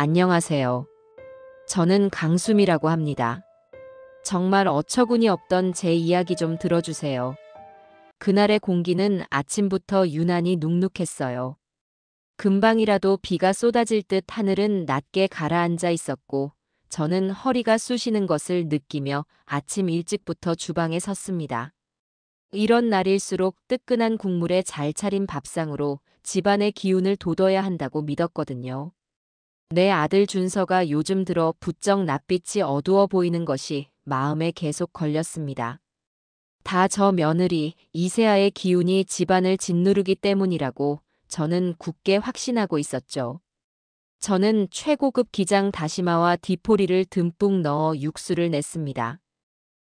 안녕하세요. 저는 강수미라고 합니다. 정말 어처구니 없던 제 이야기 좀 들어주세요. 그날의 공기는 아침부터 유난히 눅눅했어요. 금방이라도 비가 쏟아질 듯 하늘은 낮게 가라앉아 있었고, 저는 허리가 쑤시는 것을 느끼며 아침 일찍부터 주방에 섰습니다. 이런 날일수록 뜨끈한 국물에 잘 차린 밥상으로 집안의 기운을 돋워야 한다고 믿었거든요. 내 아들 준서가 요즘 들어 부쩍 낯빛이 어두워 보이는 것이 마음에 계속 걸렸습니다. 다 저 며느리 이세아의 기운이 집안을 짓누르기 때문이라고 저는 굳게 확신하고 있었죠. 저는 최고급 기장 다시마와 디포리를 듬뿍 넣어 육수를 냈습니다.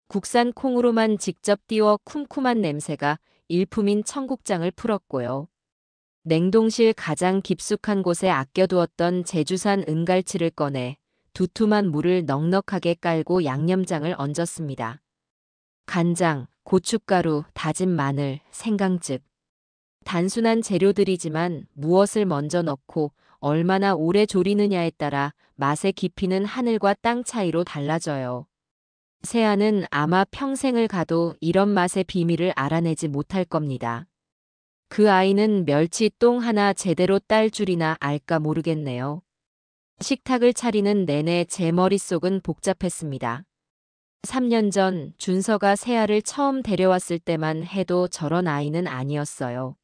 국산 콩으로만 직접 띄워 쿰쿰한 냄새가 일품인 청국장을 풀었고요. 냉동실 가장 깊숙한 곳에 아껴두었던 제주산 은갈치를 꺼내 두툼한 물을 넉넉하게 깔고 양념장을 얹었습니다. 간장, 고춧가루, 다진 마늘, 생강즙. 단순한 재료들이지만 무엇을 먼저 넣고 얼마나 오래 조리느냐에 따라 맛의 깊이는 하늘과 땅 차이로 달라져요. 세아는 아마 평생을 가도 이런 맛의 비밀을 알아내지 못할 겁니다. 그 아이는 멸치똥 하나 제대로 딸 줄이나 알까 모르겠네요. 식탁을 차리는 내내 제 머릿속은 복잡했습니다. 3년 전 준서가 세아를 처음 데려왔을 때만 해도 저런 아이는 아니었어요.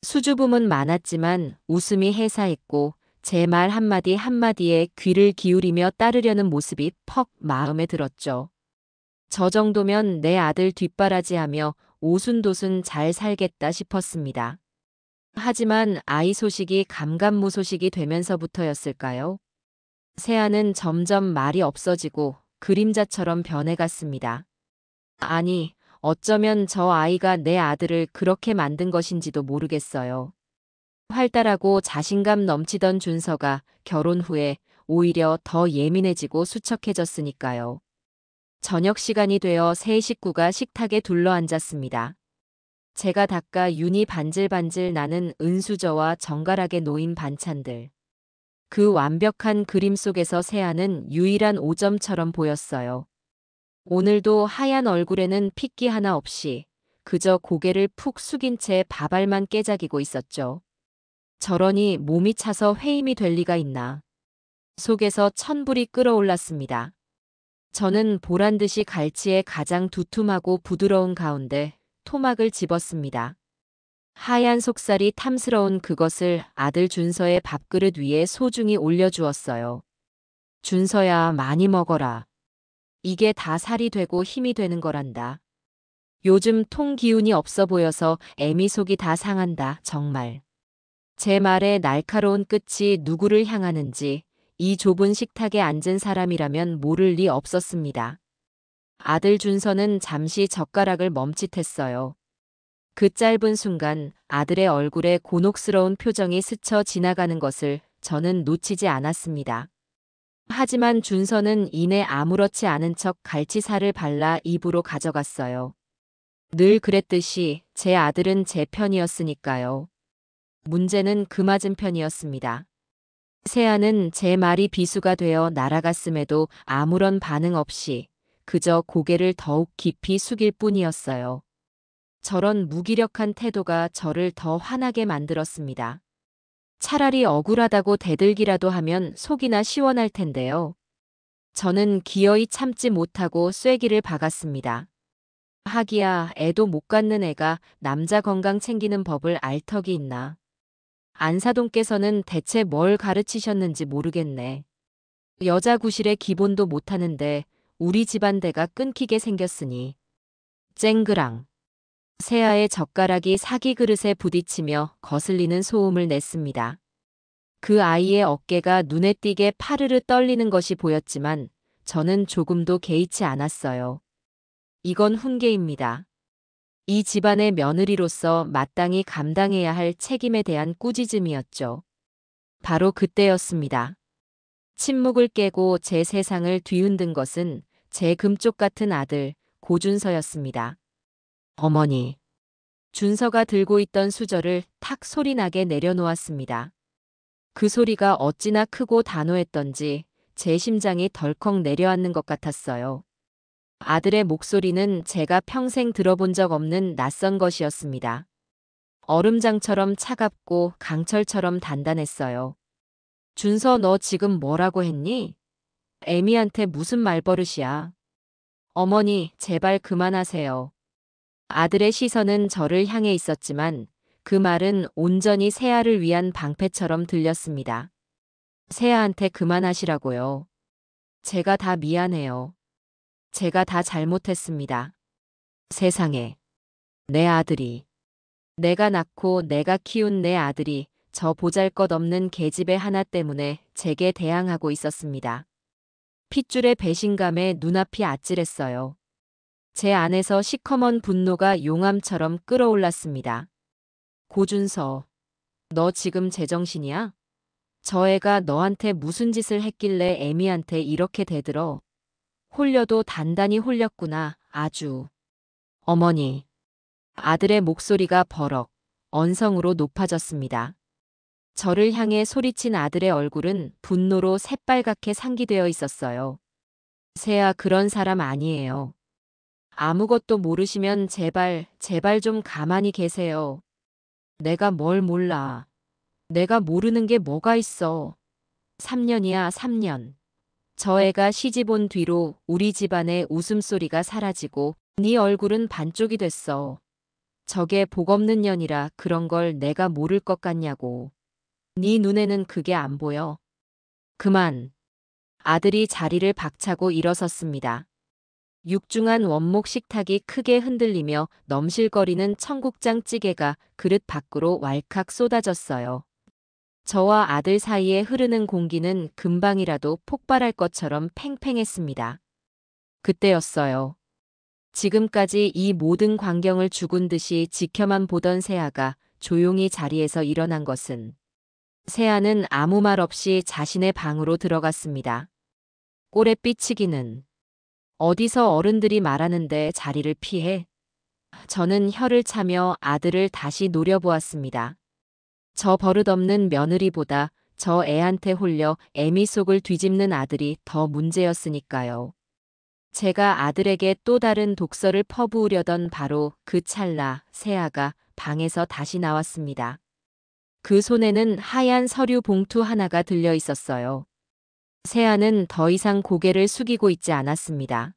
수줍음은 많았지만 웃음이 해사했고 제 말 한마디 한마디에 귀를 기울이며 따르려는 모습이 퍽 마음에 들었죠. 저 정도면 내 아들 뒷바라지하며 오순도순 잘 살겠다 싶었습니다. 하지만 아이 소식이 감감무소식이 되면서부터였을까요? 세아는 점점 말이 없어지고 그림자처럼 변해갔습니다. 아니, 어쩌면 저 아이가 내 아들을 그렇게 만든 것인지도 모르겠어요. 활달하고 자신감 넘치던 준서가 결혼 후에 오히려 더 예민해지고 수척해졌으니까요. 저녁 시간이 되어 세 식구가 식탁에 둘러앉았습니다. 제가 닦아 윤이 반질반질 나는 은수저와 정갈하게 놓인 반찬들. 그 완벽한 그림 속에서 세아는 유일한 오점처럼 보였어요. 오늘도 하얀 얼굴에는 핏기 하나 없이 그저 고개를 푹 숙인 채 밥알만 깨작이고 있었죠. 저러니 몸이 차서 회임이 될 리가 있나. 속에서 천불이 끓어올랐습니다. 저는 보란듯이 갈치의 가장 두툼하고 부드러운 가운데 토막을 집었습니다. 하얀 속살이 탐스러운 그것을 아들 준서의 밥그릇 위에 소중히 올려주었어요. 준서야, 많이 먹어라. 이게 다 살이 되고 힘이 되는 거란다. 요즘 통 기운이 없어 보여서 애미 속이 다 상한다, 정말. 제 말의 날카로운 끝이 누구를 향하는지 이 좁은 식탁에 앉은 사람이라면 모를 리 없었습니다. 아들 준서는 잠시 젓가락을 멈칫했어요. 그 짧은 순간 아들의 얼굴에 곤혹스러운 표정이 스쳐 지나가는 것을 저는 놓치지 않았습니다. 하지만 준서는 이내 아무렇지 않은 척 갈치살을 발라 입으로 가져갔어요. 늘 그랬듯이 제 아들은 제 편이었으니까요. 문제는 그 맞은편이었습니다. 세아는 제 말이 비수가 되어 날아갔음에도 아무런 반응 없이 그저 고개를 더욱 깊이 숙일 뿐이었어요. 저런 무기력한 태도가 저를 더 화나게 만들었습니다. 차라리 억울하다고 대들기라도 하면 속이나 시원할 텐데요. 저는 기어이 참지 못하고 쐐기를 박았습니다. 하기야 애도 못 갖는 애가 남자 건강 챙기는 법을 알 턱이 있나. 안사돈께서는 대체 뭘 가르치셨는지 모르겠네. 여자 구실의 기본도 못하는데 우리 집안대가 끊기게 생겼으니. 쨍그랑. 세아의 젓가락이 사기 그릇에 부딪히며 거슬리는 소음을 냈습니다. 그 아이의 어깨가 눈에 띄게 파르르 떨리는 것이 보였지만 저는 조금도 개의치 않았어요. 이건 훈계입니다. 이 집안의 며느리로서 마땅히 감당해야 할 책임에 대한 꾸짖음이었죠. 바로 그때였습니다. 침묵을 깨고 제 세상을 뒤흔든 것은 제 금쪽 같은 아들 고준서였습니다. 어머니. 준서가 들고 있던 수저를 탁 소리나게 내려놓았습니다. 그 소리가 어찌나 크고 단호했던지 제 심장이 덜컥 내려앉는 것 같았어요. 아들의 목소리는 제가 평생 들어본 적 없는 낯선 것이었습니다. 얼음장처럼 차갑고 강철처럼 단단했어요. 준서, 너 지금 뭐라고 했니? 애미한테 무슨 말버릇이야? 어머니, 제발 그만하세요. 아들의 시선은 저를 향해 있었지만 그 말은 온전히 세아를 위한 방패처럼 들렸습니다. 세아한테 그만하시라고요. 제가 다 미안해요. 제가 다 잘못했습니다. 세상에, 내 아들이, 내가 낳고 내가 키운 내 아들이 저 보잘것없는 계집애 하나 때문에 제게 대항하고 있었습니다. 핏줄의 배신감에 눈앞이 아찔했어요. 제 안에서 시커먼 분노가 용암처럼 끓어올랐습니다. 고준서, 너 지금 제정신이야? 저 애가 너한테 무슨 짓을 했길래 애미한테 이렇게 대들어? 홀려도 단단히 홀렸구나, 아주. 어머니. 아들의 목소리가 버럭, 언성으로 높아졌습니다. 저를 향해 소리친 아들의 얼굴은 분노로 새빨갛게 상기되어 있었어요. 세아, 그런 사람 아니에요. 아무것도 모르시면 제발 좀 가만히 계세요. 내가 뭘 몰라. 내가 모르는 게 뭐가 있어. 3년이야, 3년. 저 애가 시집 온 뒤로 우리 집안의 웃음소리가 사라지고 네 얼굴은 반쪽이 됐어. 저게 복 없는 년이라 그런 걸 내가 모를 것 같냐고. 네 눈에는 그게 안 보여. 그만. 아들이 자리를 박차고 일어섰습니다. 육중한 원목 식탁이 크게 흔들리며 넘실거리는 청국장 찌개가 그릇 밖으로 왈칵 쏟아졌어요. 저와 아들 사이에 흐르는 공기는 금방이라도 폭발할 것처럼 팽팽했습니다. 그때였어요. 지금까지 이 모든 광경을 죽은 듯이 지켜만 보던 세아가 조용히 자리에서 일어난 것은, 세아는 아무 말 없이 자신의 방으로 들어갔습니다. 꼴에 삐치기는. 어디서 어른들이 말하는데 자리를 피해? 저는 혀를 차며 아들을 다시 노려보았습니다. 저 버릇없는 며느리보다 저 애한테 홀려 애미 속을 뒤집는 아들이 더 문제였으니까요. 제가 아들에게 또 다른 독서를 퍼부으려던 바로 그 찰나 세아가 방에서 다시 나왔습니다. 그 손에는 하얀 서류 봉투 하나가 들려 있었어요. 세아는 더 이상 고개를 숙이고 있지 않았습니다.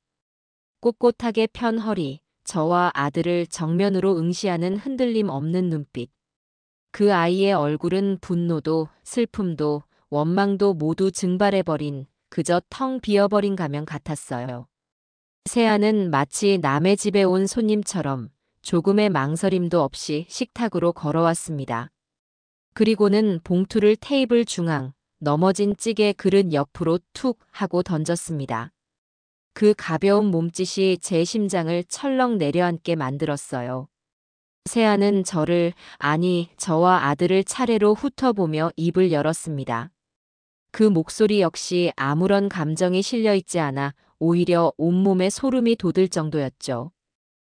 꼿꼿하게 편 허리, 저와 아들을 정면으로 응시하는 흔들림 없는 눈빛. 그 아이의 얼굴은 분노도 슬픔도 원망도 모두 증발해버린, 그저 텅 비어버린 가면 같았어요. 세아는 마치 남의 집에 온 손님처럼 조금의 망설임도 없이 식탁으로 걸어왔습니다. 그리고는 봉투를 테이블 중앙, 넘어진 찌개 그릇 옆으로 툭 하고 던졌습니다. 그 가벼운 몸짓이 제 심장을 철렁 내려앉게 만들었어요. 세아는 저와 아들을 차례로 훑어보며 입을 열었습니다. 그 목소리 역시 아무런 감정이 실려 있지 않아 오히려 온몸에 소름이 돋을 정도였죠.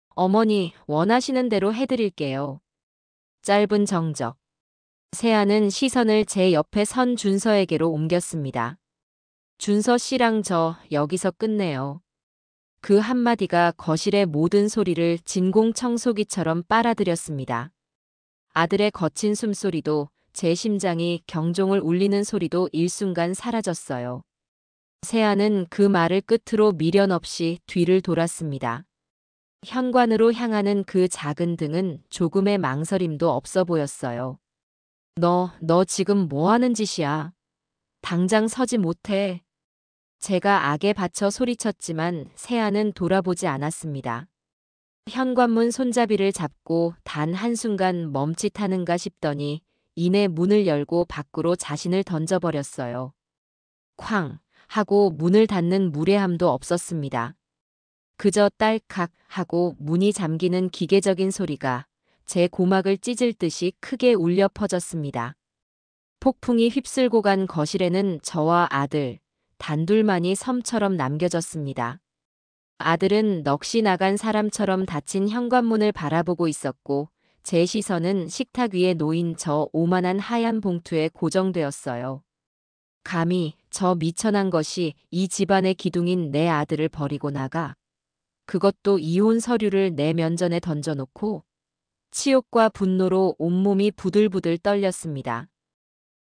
어머니, 원하시는 대로 해드릴게요. 짧은 정적. 세아는 시선을 제 옆에 선 준서에게로 옮겼습니다. 준서 씨랑 저 여기서 끝내요. 그 한마디가 거실의 모든 소리를 진공청소기처럼 빨아들였습니다. 아들의 거친 숨소리도 제 심장이 경종을 울리는 소리도 일순간 사라졌어요. 세아는 그 말을 끝으로 미련 없이 뒤를 돌았습니다. 현관으로 향하는 그 작은 등은 조금의 망설임도 없어 보였어요. 너 지금 뭐 하는 짓이야? 당장 서지 못해. 제가 악에 받쳐 소리쳤지만 세아는 돌아보지 않았습니다. 현관문 손잡이를 잡고 단 한순간 멈칫하는가 싶더니 이내 문을 열고 밖으로 자신을 던져버렸어요. 쾅 하고 문을 닫는 무례함도 없었습니다. 그저 딸칵 하고 문이 잠기는 기계적인 소리가 제 고막을 찢을 듯이 크게 울려 퍼졌습니다. 폭풍이 휩쓸고 간 거실에는 저와 아들, 단둘만이 섬처럼 남겨졌습니다. 아들은 넋이 나간 사람처럼 닫힌 현관문을 바라보고 있었고 제 시선은 식탁 위에 놓인 저 오만한 하얀 봉투에 고정되었어요. 감히 저 미천한 것이 이 집안의 기둥인 내 아들을 버리고 나가. 그것도 이혼 서류를 내 면전에 던져놓고 치욕과 분노로 온몸이 부들부들 떨렸습니다.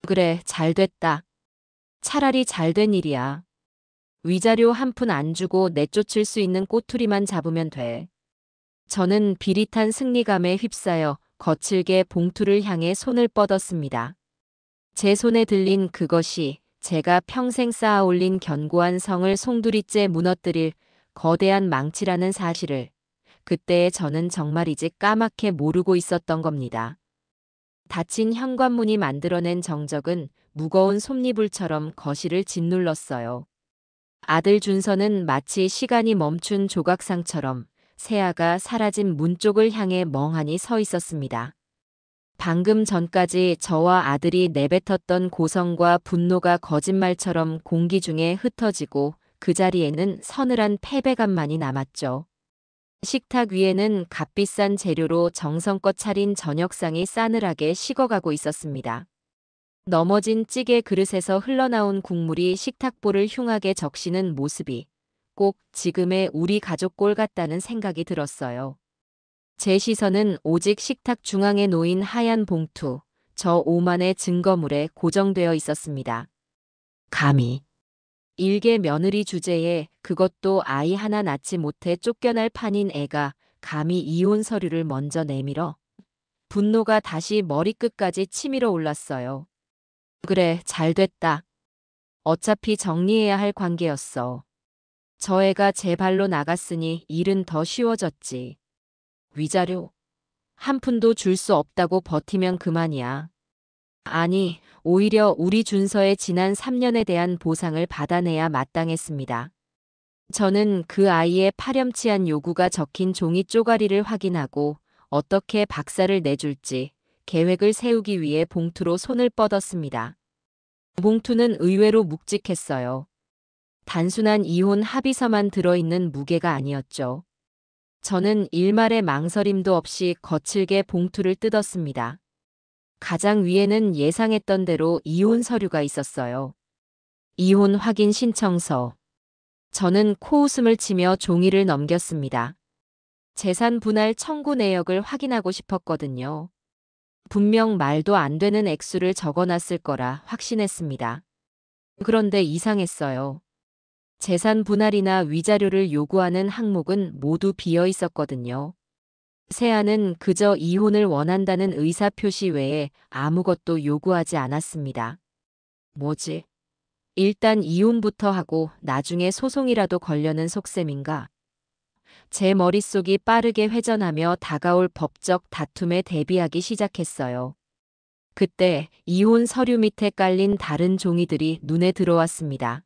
그래, 잘됐다. 차라리 잘된 일이야. 위자료 한 푼 안 주고 내쫓을 수 있는 꼬투리만 잡으면 돼. 저는 비릿한 승리감에 휩싸여 거칠게 봉투를 향해 손을 뻗었습니다. 제 손에 들린 그것이 제가 평생 쌓아올린 견고한 성을 송두리째 무너뜨릴 거대한 망치라는 사실을 그때의 저는 정말이지 까맣게 모르고 있었던 겁니다. 닫힌 현관문이 만들어낸 정적은 무거운 솜니불처럼 거실을 짓눌렀어요. 아들 준서는 마치 시간이 멈춘 조각상처럼 새아가 사라진 문 쪽을 향해 멍하니 서 있었습니다. 방금 전까지 저와 아들이 내뱉었던 고성과 분노가 거짓말처럼 공기 중에 흩어지고 그 자리에는 서늘한 패배감만이 남았죠. 식탁 위에는 값비싼 재료로 정성껏 차린 저녁상이 싸늘하게 식어가고 있었습니다. 넘어진 찌개 그릇에서 흘러나온 국물이 식탁보를 흉하게 적시는 모습이 꼭 지금의 우리 가족 꼴 같다는 생각이 들었어요. 제 시선은 오직 식탁 중앙에 놓인 하얀 봉투, 저 오만의 증거물에 고정되어 있었습니다. 감히 일개 며느리 주제에 그것도 아이 하나 낳지 못해 쫓겨날 판인 애가 감히 이혼 서류를 먼저 내밀어 분노가 다시 머리끝까지 치밀어 올랐어요. 그래, 잘됐다. 어차피 정리해야 할 관계였어. 저 애가 제 발로 나갔으니 일은 더 쉬워졌지. 위자료 한 푼도 줄 수 없다고 버티면 그만이야. 아니, 오히려 우리 준서의 지난 3년에 대한 보상을 받아내야 마땅했습니다. 저는 그 아이의 파렴치한 요구가 적힌 종이 쪼가리를 확인하고 어떻게 박살을 내줄지 계획을 세우기 위해 봉투로 손을 뻗었습니다. 봉투는 의외로 묵직했어요. 단순한 이혼 합의서만 들어있는 무게가 아니었죠. 저는 일말의 망설임도 없이 거칠게 봉투를 뜯었습니다. 가장 위에는 예상했던 대로 이혼 서류가 있었어요. 이혼 확인 신청서. 저는 코웃음을 치며 종이를 넘겼습니다. 재산 분할 청구 내역을 확인하고 싶었거든요. 분명 말도 안 되는 액수를 적어놨을 거라 확신했습니다. 그런데 이상했어요. 재산 분할이나 위자료를 요구하는 항목은 모두 비어 있었거든요. 세아는 그저 이혼을 원한다는 의사표시 외에 아무것도 요구하지 않았습니다. 뭐지? 일단 이혼부터 하고 나중에 소송이라도 걸려는 속셈인가? 제 머릿속이 빠르게 회전하며 다가올 법적 다툼에 대비하기 시작했어요. 그때 이혼 서류 밑에 깔린 다른 종이들이 눈에 들어왔습니다.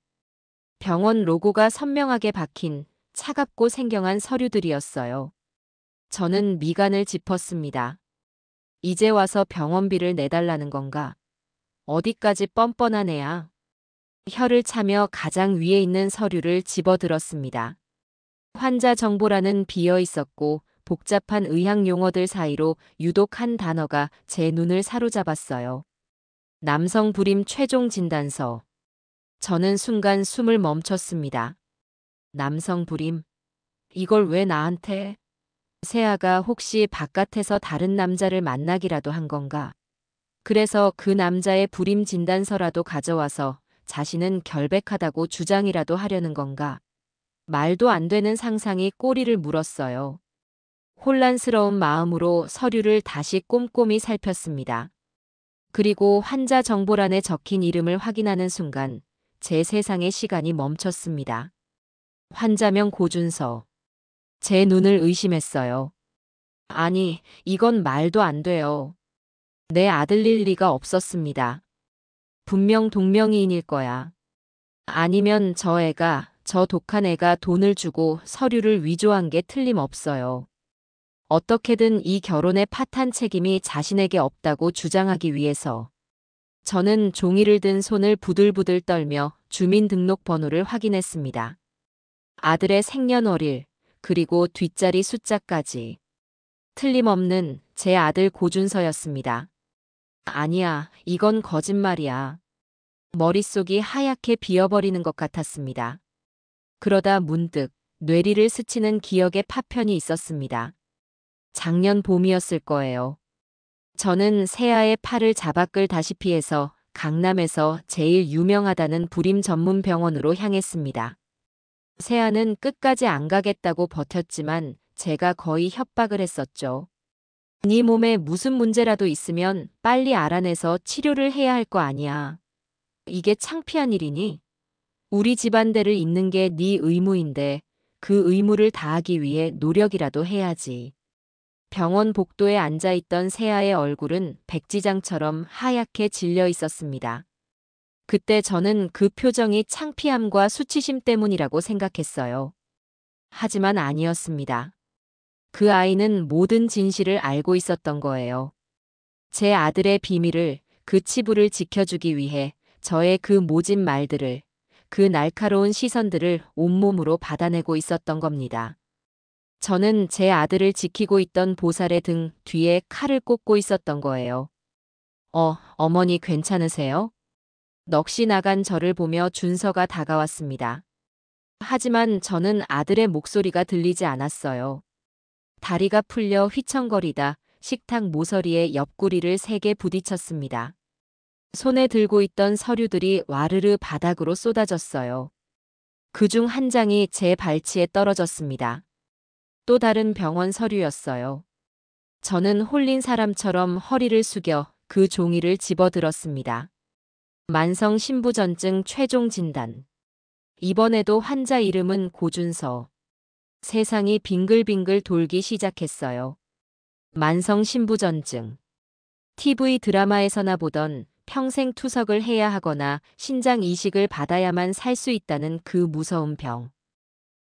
병원 로고가 선명하게 박힌 차갑고 생경한 서류들이었어요. 저는 미간을 짚었습니다. 이제 와서 병원비를 내달라는 건가? 어디까지 뻔뻔한 애야? 혀를 차며 가장 위에 있는 서류를 집어들었습니다. 환자 정보란은 비어 있었고 복잡한 의학 용어들 사이로 유독 한 단어가 제 눈을 사로잡았어요. 남성 불임 최종 진단서. 저는 순간 숨을 멈췄습니다. 남성 불임? 이걸 왜 나한테? 세아가 혹시 바깥에서 다른 남자를 만나기라도 한 건가? 그래서 그 남자의 불임 진단서라도 가져와서 자신은 결백하다고 주장이라도 하려는 건가? 말도 안 되는 상상이 꼬리를 물었어요. 혼란스러운 마음으로 서류를 다시 꼼꼼히 살폈습니다. 그리고 환자 정보란에 적힌 이름을 확인하는 순간 제 세상의 시간이 멈췄습니다. 환자명 고준서. 제 눈을 의심했어요. 아니, 이건 말도 안 돼요. 내 아들일 리가 없었습니다. 분명 동명이인일 거야. 아니면 저 독한 애가 돈을 주고 서류를 위조한 게 틀림없어요. 어떻게든 이 결혼의 파탄 책임이 자신에게 없다고 주장하기 위해서. 저는 종이를 든 손을 부들부들 떨며 주민등록번호를 확인했습니다. 아들의 생년월일, 그리고 뒷자리 숫자까지. 틀림없는 제 아들 고준서였습니다. 아니야, 이건 거짓말이야. 머릿속이 하얗게 비어버리는 것 같았습니다. 그러다 문득 뇌리를 스치는 기억의 파편이 있었습니다. 작년 봄이었을 거예요. 저는 세아의 팔을 잡아 끌다시피 해서 강남에서 제일 유명하다는 불임 전문 병원으로 향했습니다. 세아는 끝까지 안 가겠다고 버텼지만 제가 거의 협박을 했었죠. 네 몸에 무슨 문제라도 있으면 빨리 알아내서 치료를 해야 할 거 아니야. 이게 창피한 일이니? 우리 집안대를 잇는 게 네 의무인데 그 의무를 다하기 위해 노력이라도 해야지. 병원 복도에 앉아있던 세아의 얼굴은 백지장처럼 하얗게 질려 있었습니다. 그때 저는 그 표정이 창피함과 수치심 때문이라고 생각했어요. 하지만 아니었습니다. 그 아이는 모든 진실을 알고 있었던 거예요. 제 아들의 비밀을, 그 치부를 지켜주기 위해 저의 그 모진 말들을, 그 날카로운 시선들을 온몸으로 받아내고 있었던 겁니다. 저는 제 아들을 지키고 있던 보살의 등 뒤에 칼을 꽂고 있었던 거예요. 어머니 괜찮으세요? 넋이 나간 저를 보며 준서가 다가왔습니다. 하지만 저는 아들의 목소리가 들리지 않았어요. 다리가 풀려 휘청거리다 식탁 모서리에 옆구리를 세게 부딪혔습니다. 손에 들고 있던 서류들이 와르르 바닥으로 쏟아졌어요. 그중 한 장이 제 발치에 떨어졌습니다. 또 다른 병원 서류였어요. 저는 홀린 사람처럼 허리를 숙여 그 종이를 집어들었습니다. 만성 신부전증 최종 진단. 이번에도 환자 이름은 고준서. 세상이 빙글빙글 돌기 시작했어요. 만성 신부전증. TV 드라마에서나 보던 평생 투석을 해야 하거나 신장 이식을 받아야만 살 수 있다는 그 무서운 병.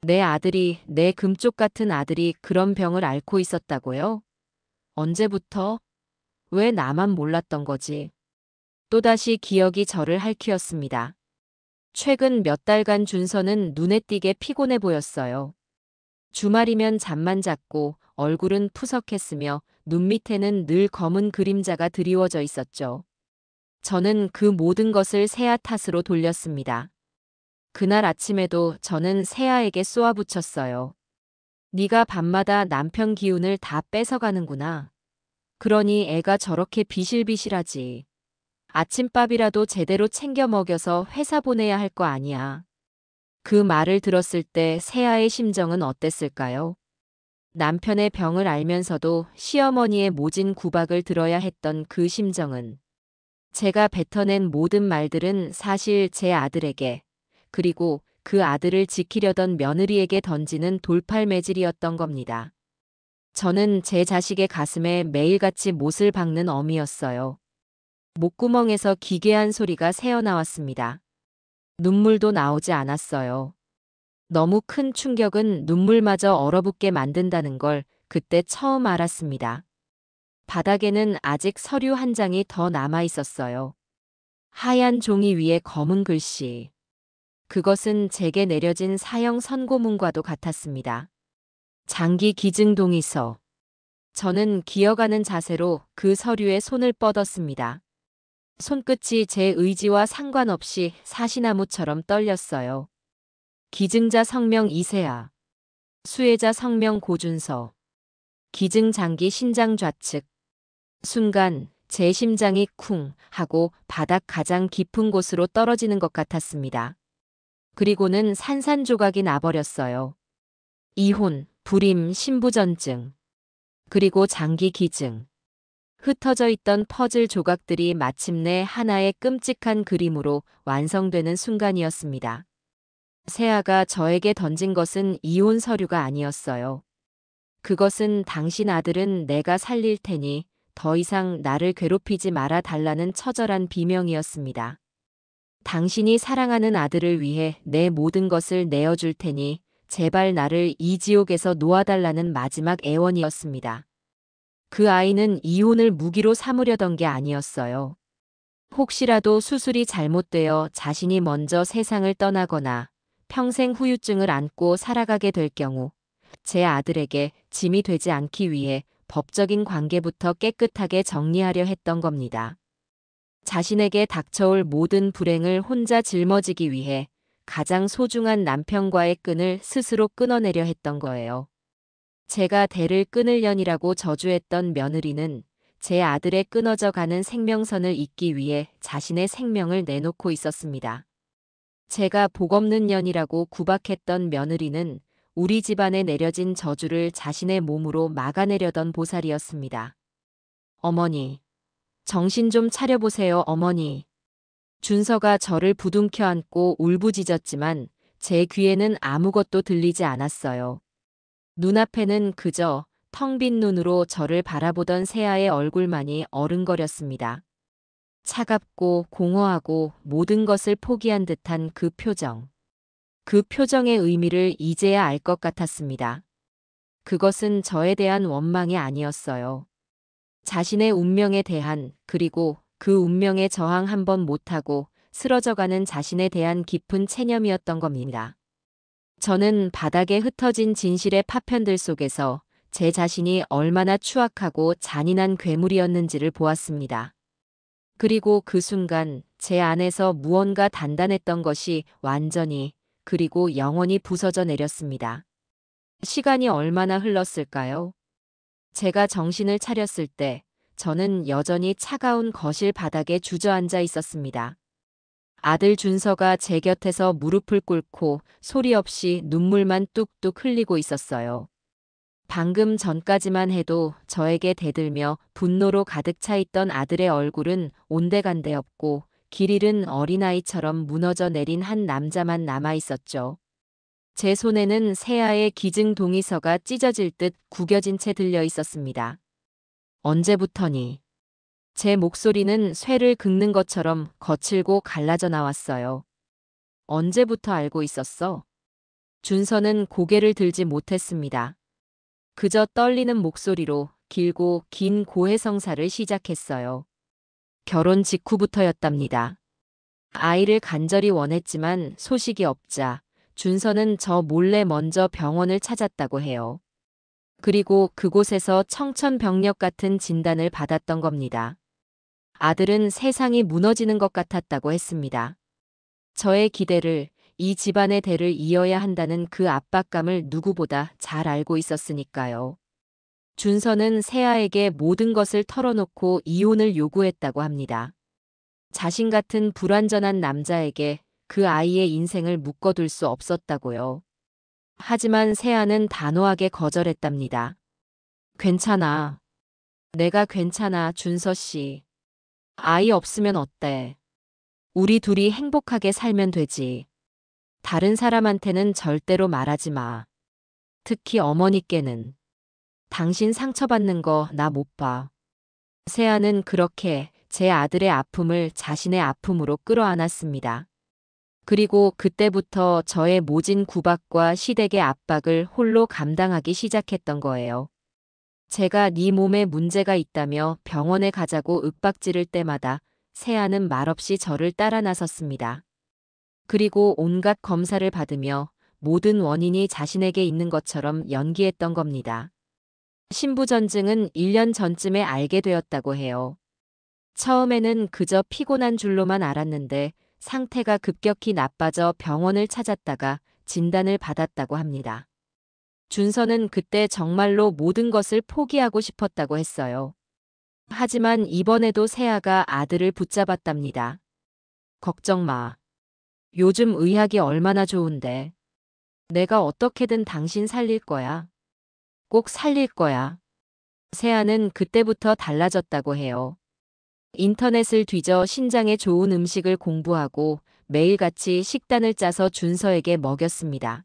내 아들이, 내 금쪽 같은 아들이 그런 병을 앓고 있었다고요? 언제부터? 왜 나만 몰랐던 거지? 또다시 기억이 저를 핥히었습니다. 최근 몇 달간 준서는 눈에 띄게 피곤해 보였어요. 주말이면 잠만 잤고 얼굴은 푸석했으며 눈 밑에는 늘 검은 그림자가 드리워져 있었죠. 저는 그 모든 것을 세아 탓으로 돌렸습니다. 그날 아침에도 저는 세아에게 쏘아붙였어요. 네가 밤마다 남편 기운을 다 뺏어가는구나. 그러니 애가 저렇게 비실비실하지. 아침밥이라도 제대로 챙겨 먹여서 회사 보내야 할 거 아니야. 그 말을 들었을 때 세아의 심정은 어땠을까요? 남편의 병을 알면서도 시어머니의 모진 구박을 들어야 했던 그 심정은. 제가 뱉어낸 모든 말들은 사실 제 아들에게, 그리고 그 아들을 지키려던 며느리에게 던지는 돌팔매질이었던 겁니다. 저는 제 자식의 가슴에 매일같이 못을 박는 어미였어요. 목구멍에서 기괴한 소리가 새어나왔습니다. 눈물도 나오지 않았어요. 너무 큰 충격은 눈물마저 얼어붙게 만든다는 걸 그때 처음 알았습니다. 바닥에는 아직 서류 한 장이 더 남아 있었어요. 하얀 종이 위에 검은 글씨. 그것은 제게 내려진 사형 선고문과도 같았습니다. 장기 기증 동의서. 저는 기어가는 자세로 그 서류에 손을 뻗었습니다. 손끝이 제 의지와 상관없이 사시나무처럼 떨렸어요. 기증자 성명 이세아. 수혜자 성명 고준서. 기증 장기 신장 좌측. 순간 제 심장이 쿵 하고 바닥 가장 깊은 곳으로 떨어지는 것 같았습니다. 그리고는 산산조각이 나버렸어요. 이혼, 불임, 신부전증. 그리고 장기 기증. 흩어져 있던 퍼즐 조각들이 마침내 하나의 끔찍한 그림으로 완성되는 순간이었습니다. 세아가 저에게 던진 것은 이혼 서류가 아니었어요. 그것은 당신 아들은 내가 살릴 테니 더 이상 나를 괴롭히지 말아 달라는 처절한 비명이었습니다. 당신이 사랑하는 아들을 위해 내 모든 것을 내어줄 테니 제발 나를 이 지옥에서 놓아달라는 마지막 애원이었습니다. 그 아이는 이혼을 무기로 삼으려던 게 아니었어요. 혹시라도 수술이 잘못되어 자신이 먼저 세상을 떠나거나 평생 후유증을 안고 살아가게 될 경우 제 아들에게 짐이 되지 않기 위해 법적인 관계부터 깨끗하게 정리하려 했던 겁니다. 자신에게 닥쳐올 모든 불행을 혼자 짊어지기 위해 가장 소중한 남편과의 끈을 스스로 끊어내려 했던 거예요. 제가 대를 끊으려니라고 저주했던 며느리는 제 아들의 끊어져 가는 생명선을 잇기 위해 자신의 생명을 내놓고 있었습니다. 제가 복없는 년이라고 구박했던 며느리는 우리 집안에 내려진 저주를 자신의 몸으로 막아내려던 보살이었습니다. 어머니, 정신 좀 차려보세요, 어머니. 준서가 저를 부둥켜 안고 울부짖었지만 제 귀에는 아무것도 들리지 않았어요. 눈앞에는 그저 텅 빈 눈으로 저를 바라보던 세아의 얼굴만이 어른거렸습니다. 차갑고 공허하고 모든 것을 포기한 듯한 그 표정. 그 표정의 의미를 이제야 알 것 같았습니다. 그것은 저에 대한 원망이 아니었어요. 자신의 운명에 대한, 그리고 그 운명에 저항 한번 못하고 쓰러져가는 자신에 대한 깊은 체념이었던 겁니다. 저는 바닥에 흩어진 진실의 파편들 속에서 제 자신이 얼마나 추악하고 잔인한 괴물이었는지를 보았습니다. 그리고 그 순간 제 안에서 무언가 단단했던 것이 완전히, 그리고 영원히 부서져 내렸습니다. 시간이 얼마나 흘렀을까요? 제가 정신을 차렸을 때 저는 여전히 차가운 거실 바닥에 주저앉아 있었습니다. 아들 준서가 제 곁에서 무릎을 꿇고 소리 없이 눈물만 뚝뚝 흘리고 있었어요. 방금 전까지만 해도 저에게 대들며 분노로 가득 차 있던 아들의 얼굴은 온데간데 없고 길 잃은 어린아이처럼 무너져 내린 한 남자만 남아 있었죠. 제 손에는 세아의 기증 동의서가 찢어질 듯 구겨진 채 들려 있었습니다. 언제부터니? 제 목소리는 쇠를 긁는 것처럼 거칠고 갈라져 나왔어요. 언제부터 알고 있었어? 준서는 고개를 들지 못했습니다. 그저 떨리는 목소리로 길고 긴 고해성사를 시작했어요. 결혼 직후부터였답니다. 아이를 간절히 원했지만 소식이 없자 준서는 저 몰래 먼저 병원을 찾았다고 해요. 그리고 그곳에서 청천벽력 같은 진단을 받았던 겁니다. 아들은 세상이 무너지는 것 같았다고 했습니다. 저의 기대를, 이 집안의 대를 이어야 한다는 그 압박감을 누구보다 잘 알고 있었으니까요. 준서는 세아에게 모든 것을 털어놓고 이혼을 요구했다고 합니다. 자신 같은 불완전한 남자에게 그 아이의 인생을 묶어둘 수 없었다고요. 하지만 세아는 단호하게 거절했답니다. 괜찮아. 내가 괜찮아, 준서 씨. 아이 없으면 어때? 우리 둘이 행복하게 살면 되지. 다른 사람한테는 절대로 말하지 마. 특히 어머니께는. 당신 상처받는 거 나 못 봐. 세아는 그렇게 제 아들의 아픔을 자신의 아픔으로 끌어안았습니다. 그리고 그때부터 저의 모진 구박과 시댁의 압박을 홀로 감당하기 시작했던 거예요. 제가 네 몸에 문제가 있다며 병원에 가자고 윽박지를 때마다 세아는 말없이 저를 따라 나섰습니다. 그리고 온갖 검사를 받으며 모든 원인이 자신에게 있는 것처럼 연기했던 겁니다. 신부전증은 1년 전쯤에 알게 되었다고 해요. 처음에는 그저 피곤한 줄로만 알았는데 상태가 급격히 나빠져 병원을 찾았다가 진단을 받았다고 합니다. 준서는 그때 정말로 모든 것을 포기하고 싶었다고 했어요. 하지만 이번에도 세아가 아들을 붙잡았답니다. 걱정 마. 요즘 의학이 얼마나 좋은데. 내가 어떻게든 당신 살릴 거야. 꼭 살릴 거야. 세아는 그때부터 달라졌다고 해요. 인터넷을 뒤져 신장에 좋은 음식을 공부하고 매일같이 식단을 짜서 준서에게 먹였습니다.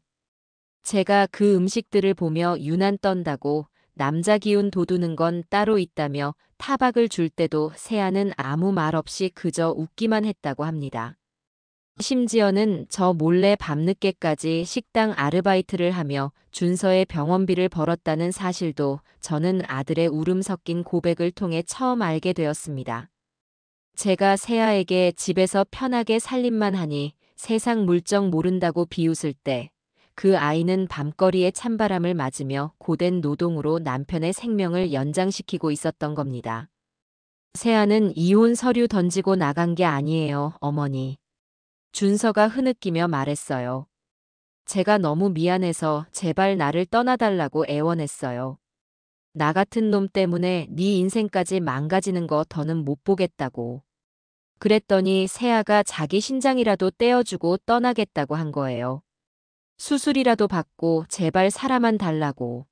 제가 그 음식들을 보며 유난 떤다고 남자 기운 돋우는 건 따로 있다며 타박을 줄 때도 세아는 아무 말 없이 그저 웃기만 했다고 합니다. 심지어는 저 몰래 밤늦게까지 식당 아르바이트를 하며 준서의 병원비를 벌었다는 사실도 저는 아들의 울음 섞인 고백을 통해 처음 알게 되었습니다. 제가 세아에게 집에서 편하게 살림만 하니 세상 물정 모른다고 비웃을 때 그 아이는 밤거리의 찬바람을 맞으며 고된 노동으로 남편의 생명을 연장시키고 있었던 겁니다. 세아는 이혼 서류 던지고 나간 게 아니에요, 어머니. 준서가 흐느끼며 말했어요. 제가 너무 미안해서 제발 나를 떠나달라고 애원했어요. 나 같은 놈 때문에 네 인생까지 망가지는 거 더는 못 보겠다고. 그랬더니 세아가 자기 신장이라도 떼어주고 떠나겠다고 한 거예요. 수술이라도 받고 제발 살아만 달라고.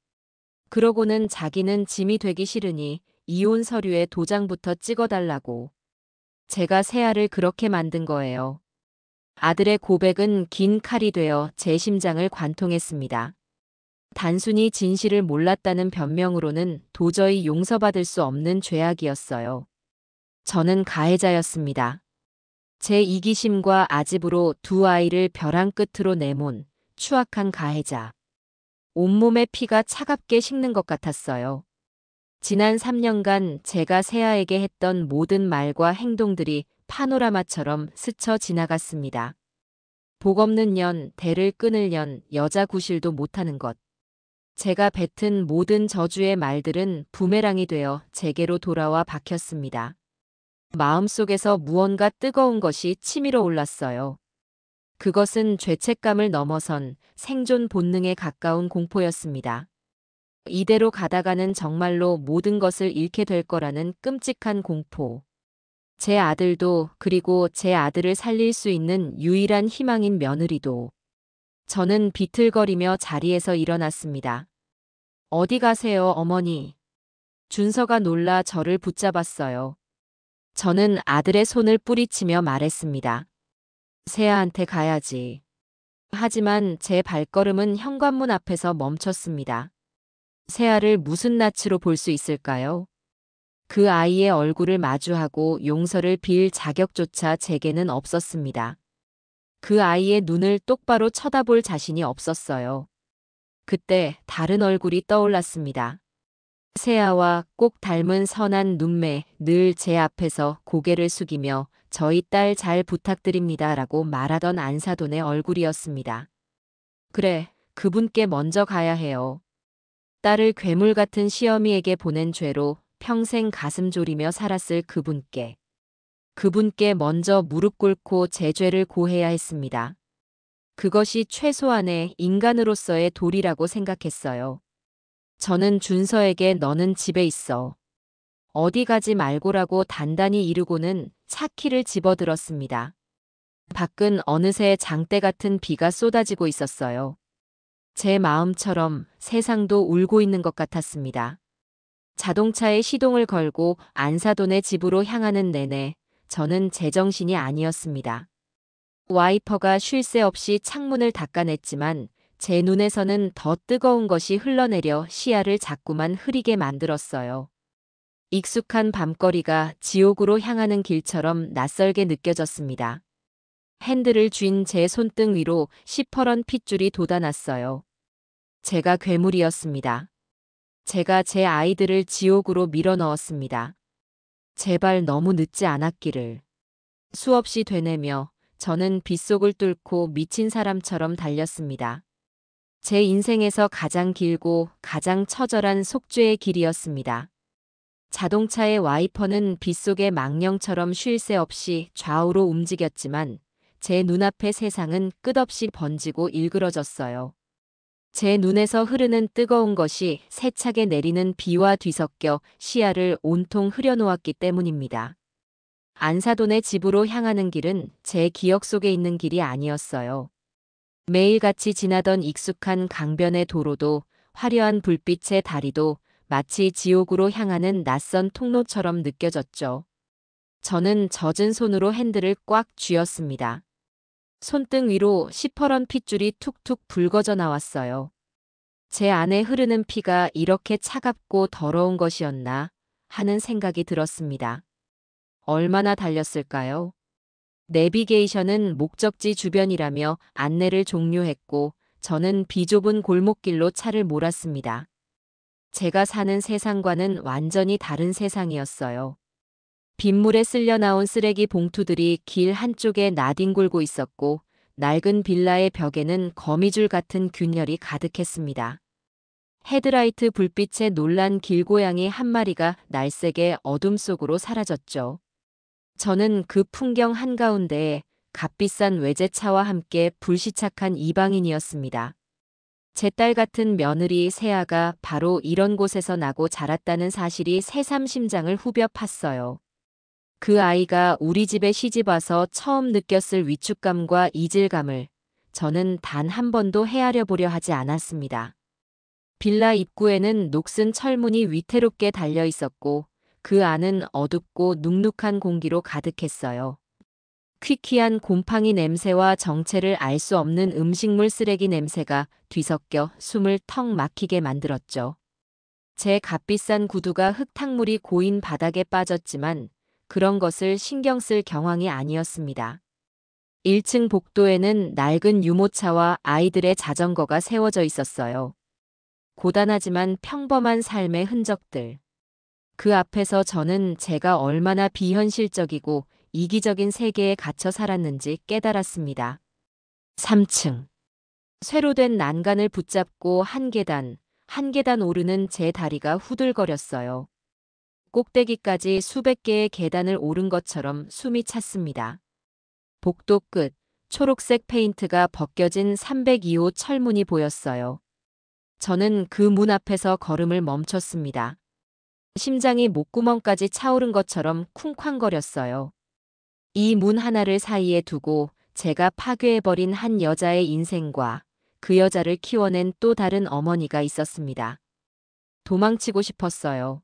그러고는 자기는 짐이 되기 싫으니 이혼 서류에 도장부터 찍어달라고. 제가 세아를 그렇게 만든 거예요. 아들의 고백은 긴 칼이 되어 제 심장을 관통했습니다. 단순히 진실을 몰랐다는 변명으로는 도저히 용서받을 수 없는 죄악이었어요. 저는 가해자였습니다. 제 이기심과 아집으로 두 아이를 벼랑 끝으로 내몬 추악한 가해자. 온몸의 피가 차갑게 식는 것 같았어요. 지난 3년간 제가 세아에게 했던 모든 말과 행동들이 파노라마처럼 스쳐 지나갔습니다. 복 없는 년, 대를 끊을 년, 여자 구실도 못하는 것. 제가 뱉은 모든 저주의 말들은 부메랑이 되어 제게로 돌아와 박혔습니다. 마음속에서 무언가 뜨거운 것이 치밀어 올랐어요. 그것은 죄책감을 넘어선 생존 본능에 가까운 공포였습니다. 이대로 가다가는 정말로 모든 것을 잃게 될 거라는 끔찍한 공포. 제 아들도, 그리고 제 아들을 살릴 수 있는 유일한 희망인 며느리도. 저는 비틀거리며 자리에서 일어났습니다. 어디 가세요, 어머니? 준서가 놀라 저를 붙잡았어요. 저는 아들의 손을 뿌리치며 말했습니다. 세아한테 가야지. 하지만 제 발걸음은 현관문 앞에서 멈췄습니다. 세아를 무슨 낯으로 볼 수 있을까요? 그 아이의 얼굴을 마주하고 용서를 빌 자격조차 제게는 없었습니다. 그 아이의 눈을 똑바로 쳐다볼 자신이 없었어요. 그때 다른 얼굴이 떠올랐습니다. 세아와 꼭 닮은 선한 눈매, 늘 제 앞에서 고개를 숙이며 저희 딸 잘 부탁드립니다 라고 말하던 안사돈의 얼굴이었습니다. 그래, 그분께 먼저 가야 해요. 딸을 괴물 같은 시어미에게 보낸 죄로 평생 가슴 졸이며 살았을 그분께. 그분께 먼저 무릎 꿇고 제 죄를 고해야 했습니다. 그것이 최소한의 인간으로서의 도리라고 생각했어요. 저는 준서에게 너는 집에 있어. 어디 가지 말고라고 단단히 이르고는 차키를 집어들었습니다. 밖은 어느새 장대 같은 비가 쏟아지고 있었어요. 제 마음처럼 세상도 울고 있는 것 같았습니다. 자동차에 시동을 걸고 안사돈의 집으로 향하는 내내 저는 제정신이 아니었습니다. 와이퍼가 쉴 새 없이 창문을 닦아냈지만 제 눈에서는 더 뜨거운 것이 흘러내려 시야를 자꾸만 흐리게 만들었어요. 익숙한 밤거리가 지옥으로 향하는 길처럼 낯설게 느껴졌습니다. 핸들을 쥔 제 손등 위로 시퍼런 핏줄이 돋아났어요. 제가 괴물이었습니다. 제가 제 아이들을 지옥으로 밀어넣었습니다. 제발 너무 늦지 않았기를. 수없이 되뇌며 저는 빗속을 뚫고 미친 사람처럼 달렸습니다. 제 인생에서 가장 길고 가장 처절한 속죄의 길이었습니다. 자동차의 와이퍼는 빗속의 망령처럼 쉴 새 없이 좌우로 움직였지만 제 눈앞의 세상은 끝없이 번지고 일그러졌어요. 제 눈에서 흐르는 뜨거운 것이 세차게 내리는 비와 뒤섞여 시야를 온통 흐려놓았기 때문입니다. 안사돈의 집으로 향하는 길은 제 기억 속에 있는 길이 아니었어요. 매일같이 지나던 익숙한 강변의 도로도 화려한 불빛의 다리도 마치 지옥으로 향하는 낯선 통로처럼 느껴졌죠. 저는 젖은 손으로 핸들을 꽉 쥐었습니다. 손등 위로 시퍼런 핏줄이 툭툭 붉어져 나왔어요. 제 안에 흐르는 피가 이렇게 차갑고 더러운 것이었나 하는 생각이 들었습니다. 얼마나 달렸을까요? 내비게이션은 목적지 주변이라며 안내를 종료했고 저는 비좁은 골목길로 차를 몰았습니다. 제가 사는 세상과는 완전히 다른 세상이었어요. 빗물에 쓸려 나온 쓰레기 봉투들이 길 한쪽에 나뒹굴고 있었고 낡은 빌라의 벽에는 거미줄 같은 균열이 가득했습니다. 헤드라이트 불빛에 놀란 길고양이 한 마리가 날쌔게 어둠 속으로 사라졌죠. 저는 그 풍경 한가운데에 값비싼 외제차와 함께 불시착한 이방인이었습니다. 제 딸 같은 며느리 세아가 바로 이런 곳에서 나고 자랐다는 사실이 새삼 심장을 후벼 팠어요. 그 아이가 우리 집에 시집와서 처음 느꼈을 위축감과 이질감을 저는 단 한 번도 헤아려 보려 하지 않았습니다. 빌라 입구에는 녹슨 철문이 위태롭게 달려 있었고 그 안은 어둡고 눅눅한 공기로 가득했어요. 퀴퀴한 곰팡이 냄새와 정체를 알 수 없는 음식물 쓰레기 냄새가 뒤섞여 숨을 턱 막히게 만들었죠. 제 값비싼 구두가 흙탕물이 고인 바닥에 빠졌지만 그런 것을 신경 쓸 경황이 아니었습니다. 1층 복도에는 낡은 유모차와 아이들의 자전거가 세워져 있었어요. 고단하지만 평범한 삶의 흔적들. 그 앞에서 저는 제가 얼마나 비현실적이고 이기적인 세계에 갇혀 살았는지 깨달았습니다. 3층. 쇠로 된 난간을 붙잡고 한 계단 오르는 제 다리가 후들거렸어요. 꼭대기까지 수백 개의 계단을 오른 것처럼 숨이 찼습니다. 복도 끝, 초록색 페인트가 벗겨진 302호 철문이 보였어요. 저는 그 문 앞에서 걸음을 멈췄습니다. 심장이 목구멍까지 차오른 것처럼 쿵쾅거렸어요. 이 문 하나를 사이에 두고 제가 파괴해버린 한 여자의 인생과 그 여자를 키워낸 또 다른 어머니가 있었습니다. 도망치고 싶었어요.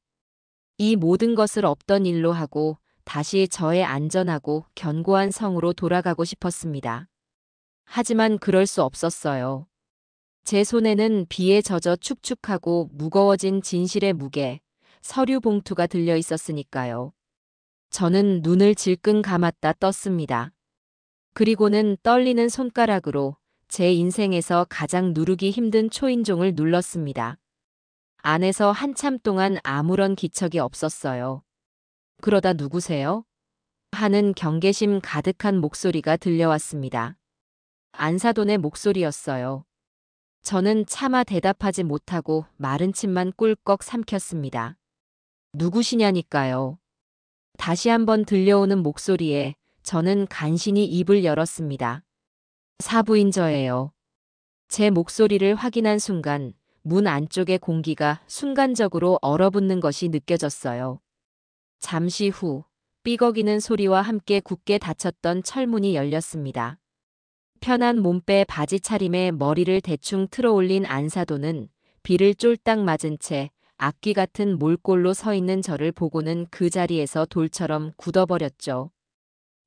이 모든 것을 없던 일로 하고 다시 저의 안전하고 견고한 성으로 돌아가고 싶었습니다. 하지만 그럴 수 없었어요. 제 손에는 비에 젖어 축축하고 무거워진 진실의 무게, 서류 봉투가 들려 있었으니까요. 저는 눈을 질끈 감았다 떴습니다. 그리고는 떨리는 손가락으로 제 인생에서 가장 누르기 힘든 초인종을 눌렀습니다. 안에서 한참 동안 아무런 기척이 없었어요. 그러다 누구세요? 하는 경계심 가득한 목소리가 들려왔습니다. 안사돈의 목소리였어요. 저는 차마 대답하지 못하고 마른 침만 꿀꺽 삼켰습니다. 누구시냐니까요. 다시 한번 들려오는 목소리에 저는 간신히 입을 열었습니다. 사부인 저예요. 제 목소리를 확인한 순간 문 안쪽의 공기가 순간적으로 얼어붙는 것이 느껴졌어요. 잠시 후 삐걱이는 소리와 함께 굳게 닫혔던 철문이 열렸습니다. 편한 몸빼 바지 차림에 머리를 대충 틀어올린 안사도는 비를 쫄딱 맞은 채 악귀 같은 몰골로 서 있는 저를 보고는 그 자리에서 돌처럼 굳어버렸죠.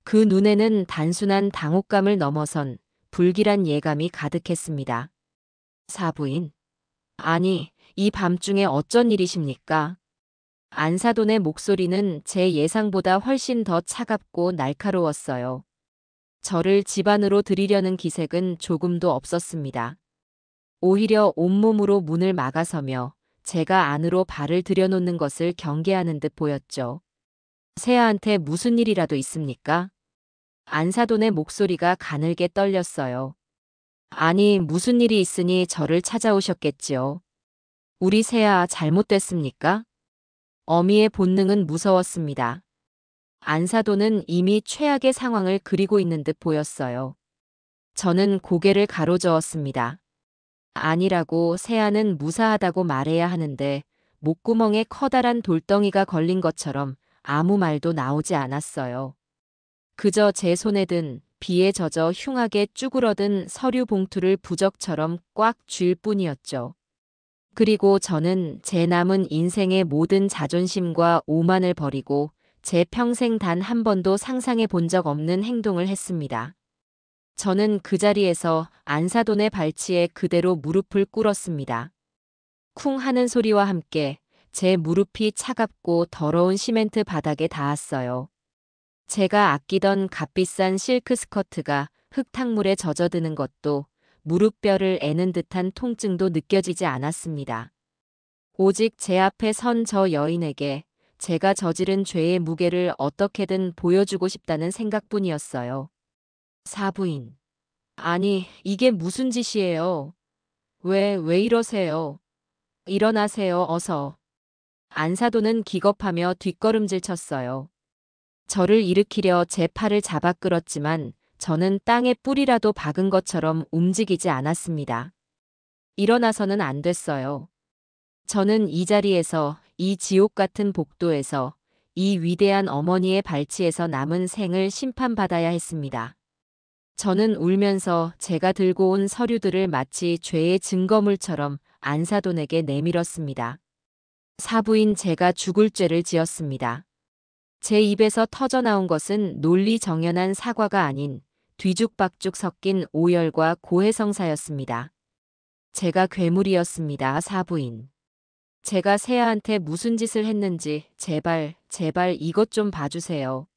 그 눈에는 단순한 당혹감을 넘어선 불길한 예감이 가득했습니다. 사부인. 아니, 이 밤중에 어쩐 일이십니까? 안사돈의 목소리는 제 예상보다 훨씬 더 차갑고 날카로웠어요. 저를 집 안으로 들이려는 기색은 조금도 없었습니다. 오히려 온몸으로 문을 막아서며 제가 안으로 발을 들여놓는 것을 경계하는 듯 보였죠. 세아한테 무슨 일이라도 있습니까? 안사돈의 목소리가 가늘게 떨렸어요. 아니, 무슨 일이 있으니 저를 찾아오셨겠지요. 우리 세아 잘못됐습니까? 어미의 본능은 무서웠습니다. 안사돈은 이미 최악의 상황을 그리고 있는 듯 보였어요. 저는 고개를 가로저었습니다. 아니라고 세아는 무사하다고 말해야 하는데 목구멍에 커다란 돌덩이가 걸린 것처럼 아무 말도 나오지 않았어요. 그저 제 손에 든 비에 젖어 흉하게 쭈그러든 서류 봉투를 부적처럼 꽉 쥘 뿐이었죠. 그리고 저는 제 남은 인생의 모든 자존심과 오만을 버리고 제 평생 단 한 번도 상상해 본 적 없는 행동을 했습니다. 저는 그 자리에서 안사돈의 발치에 그대로 무릎을 꿇었습니다. 쿵 하는 소리와 함께 제 무릎이 차갑고 더러운 시멘트 바닥에 닿았어요. 제가 아끼던 값비싼 실크 스커트가 흙탕물에 젖어드는 것도 무릎뼈를 애는 듯한 통증도 느껴지지 않았습니다. 오직 제 앞에 선 저 여인에게 제가 저지른 죄의 무게를 어떻게든 보여주고 싶다는 생각뿐이었어요. 사부인. 아니, 이게 무슨 짓이에요? 왜 이러세요? 일어나세요, 어서. 안사돈은 기겁하며 뒷걸음질 쳤어요. 저를 일으키려 제 팔을 잡아 끌었지만 저는 땅에 뿌리라도 박은 것처럼 움직이지 않았습니다. 일어나서는 안 됐어요. 저는 이 자리에서, 이 지옥 같은 복도에서, 이 위대한 어머니의 발치에서 남은 생을 심판받아야 했습니다. 저는 울면서 제가 들고 온 서류들을 마치 죄의 증거물처럼 안사돈에게 내밀었습니다. 사부인 제가 죽을 죄를 지었습니다. 제 입에서 터져나온 것은 논리정연한 사과가 아닌 뒤죽박죽 섞인 오열과 고해성사였습니다. 제가 괴물이었습니다, 사부인. 제가 세아한테 무슨 짓을 했는지 제발, 제발 이것 좀 봐주세요.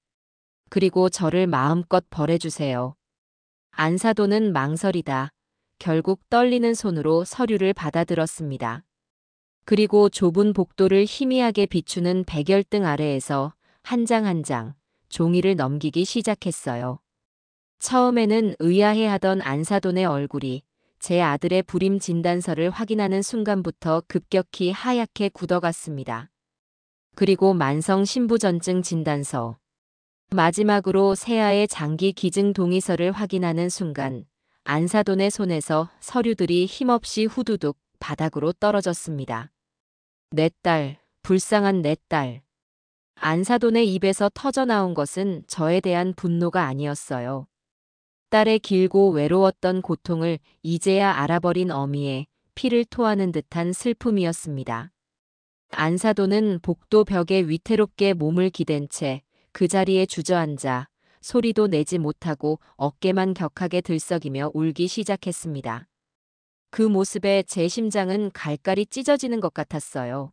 그리고 저를 마음껏 벌해주세요. 안사돈은 망설이다. 결국 떨리는 손으로 서류를 받아들었습니다. 그리고 좁은 복도를 희미하게 비추는 백열등 아래에서 한 장 한 장 종이를 넘기기 시작했어요. 처음에는 의아해하던 안사돈의 얼굴이 제 아들의 불임 진단서를 확인하는 순간부터 급격히 하얗게 굳어갔습니다. 그리고 만성 신부전증 진단서. 마지막으로 세아의 장기 기증 동의서를 확인하는 순간 안사돈의 손에서 서류들이 힘없이 후두둑 바닥으로 떨어졌습니다. 내 딸, 불쌍한 내 딸. 안사돈의 입에서 터져나온 것은 저에 대한 분노가 아니었어요. 딸의 길고 외로웠던 고통을 이제야 알아버린 어미의 피를 토하는 듯한 슬픔이었습니다. 안사돈은 복도 벽에 위태롭게 몸을 기댄 채 그 자리에 주저앉아 소리도 내지 못하고 어깨만 격하게 들썩이며 울기 시작했습니다. 그 모습에 제 심장은 갈갈이 찢어지는 것 같았어요.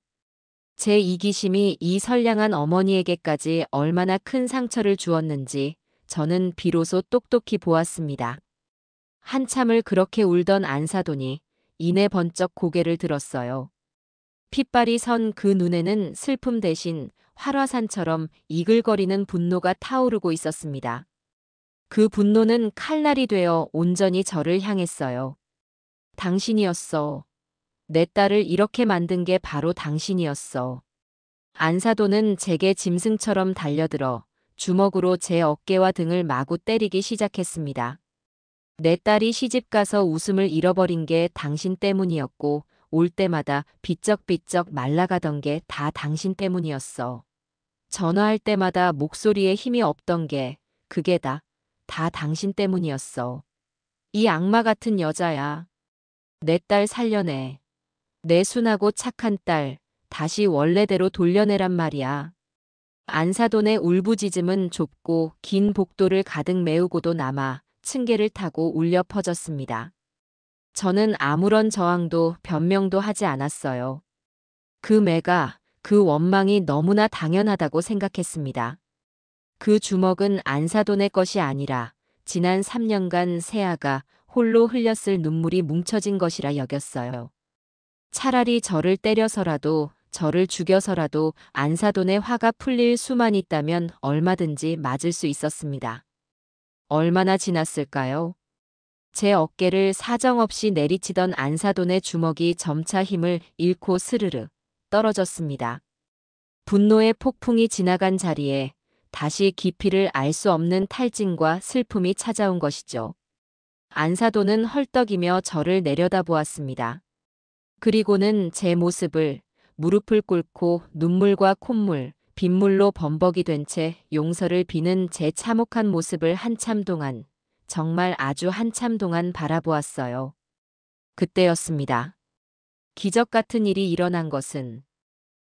제 이기심이 이 선량한 어머니에게까지 얼마나 큰 상처를 주었는지 저는 비로소 똑똑히 보았습니다. 한참을 그렇게 울던 안사돈이 이내 번쩍 고개를 들었어요. 핏발이 선 그 눈에는 슬픔 대신 활화산처럼 이글거리는 분노가 타오르고 있었습니다. 그 분노는 칼날이 되어 온전히 저를 향했어요. 당신이었어. 내 딸을 이렇게 만든 게 바로 당신이었어. 안사돈은 제게 짐승처럼 달려들어 주먹으로 제 어깨와 등을 마구 때리기 시작했습니다. 내 딸이 시집가서 웃음을 잃어버린 게 당신 때문이었고 올 때마다 비쩍비쩍 말라가던 게 다 당신 때문이었어. 전화할 때마다 목소리에 힘이 없던 게 그게 다 당신 때문이었어. 이 악마 같은 여자야. 내 딸 살려내. 내 순하고 착한 딸 다시 원래대로 돌려내란 말이야. 안사돈의 울부짖음은 좁고 긴 복도를 가득 메우고도 남아 층계를 타고 울려 퍼졌습니다. 저는 아무런 저항도 변명도 하지 않았어요. 그 매가, 그 원망이 너무나 당연하다고 생각했습니다. 그 주먹은 안사돈의 것이 아니라 지난 3년간 세아가 홀로 흘렸을 눈물이 뭉쳐진 것이라 여겼어요. 차라리 저를 때려서라도 저를 죽여서라도 안사돈의 화가 풀릴 수만 있다면 얼마든지 맞을 수 있었습니다. 얼마나 지났을까요? 제 어깨를 사정없이 내리치던 안사돈의 주먹이 점차 힘을 잃고 스르르 떨어졌습니다. 분노의 폭풍이 지나간 자리에 다시 깊이를 알 수 없는 탈진과 슬픔이 찾아온 것이죠. 안사돈은 헐떡이며 저를 내려다보았습니다. 그리고는 제 모습을 무릎을 꿇고 눈물과 콧물, 빗물로 범벅이 된 채 용서를 비는 제 참혹한 모습을 한참 동안, 정말 아주 한참 동안 바라보았어요. 그때였습니다. 기적 같은 일이 일어난 것은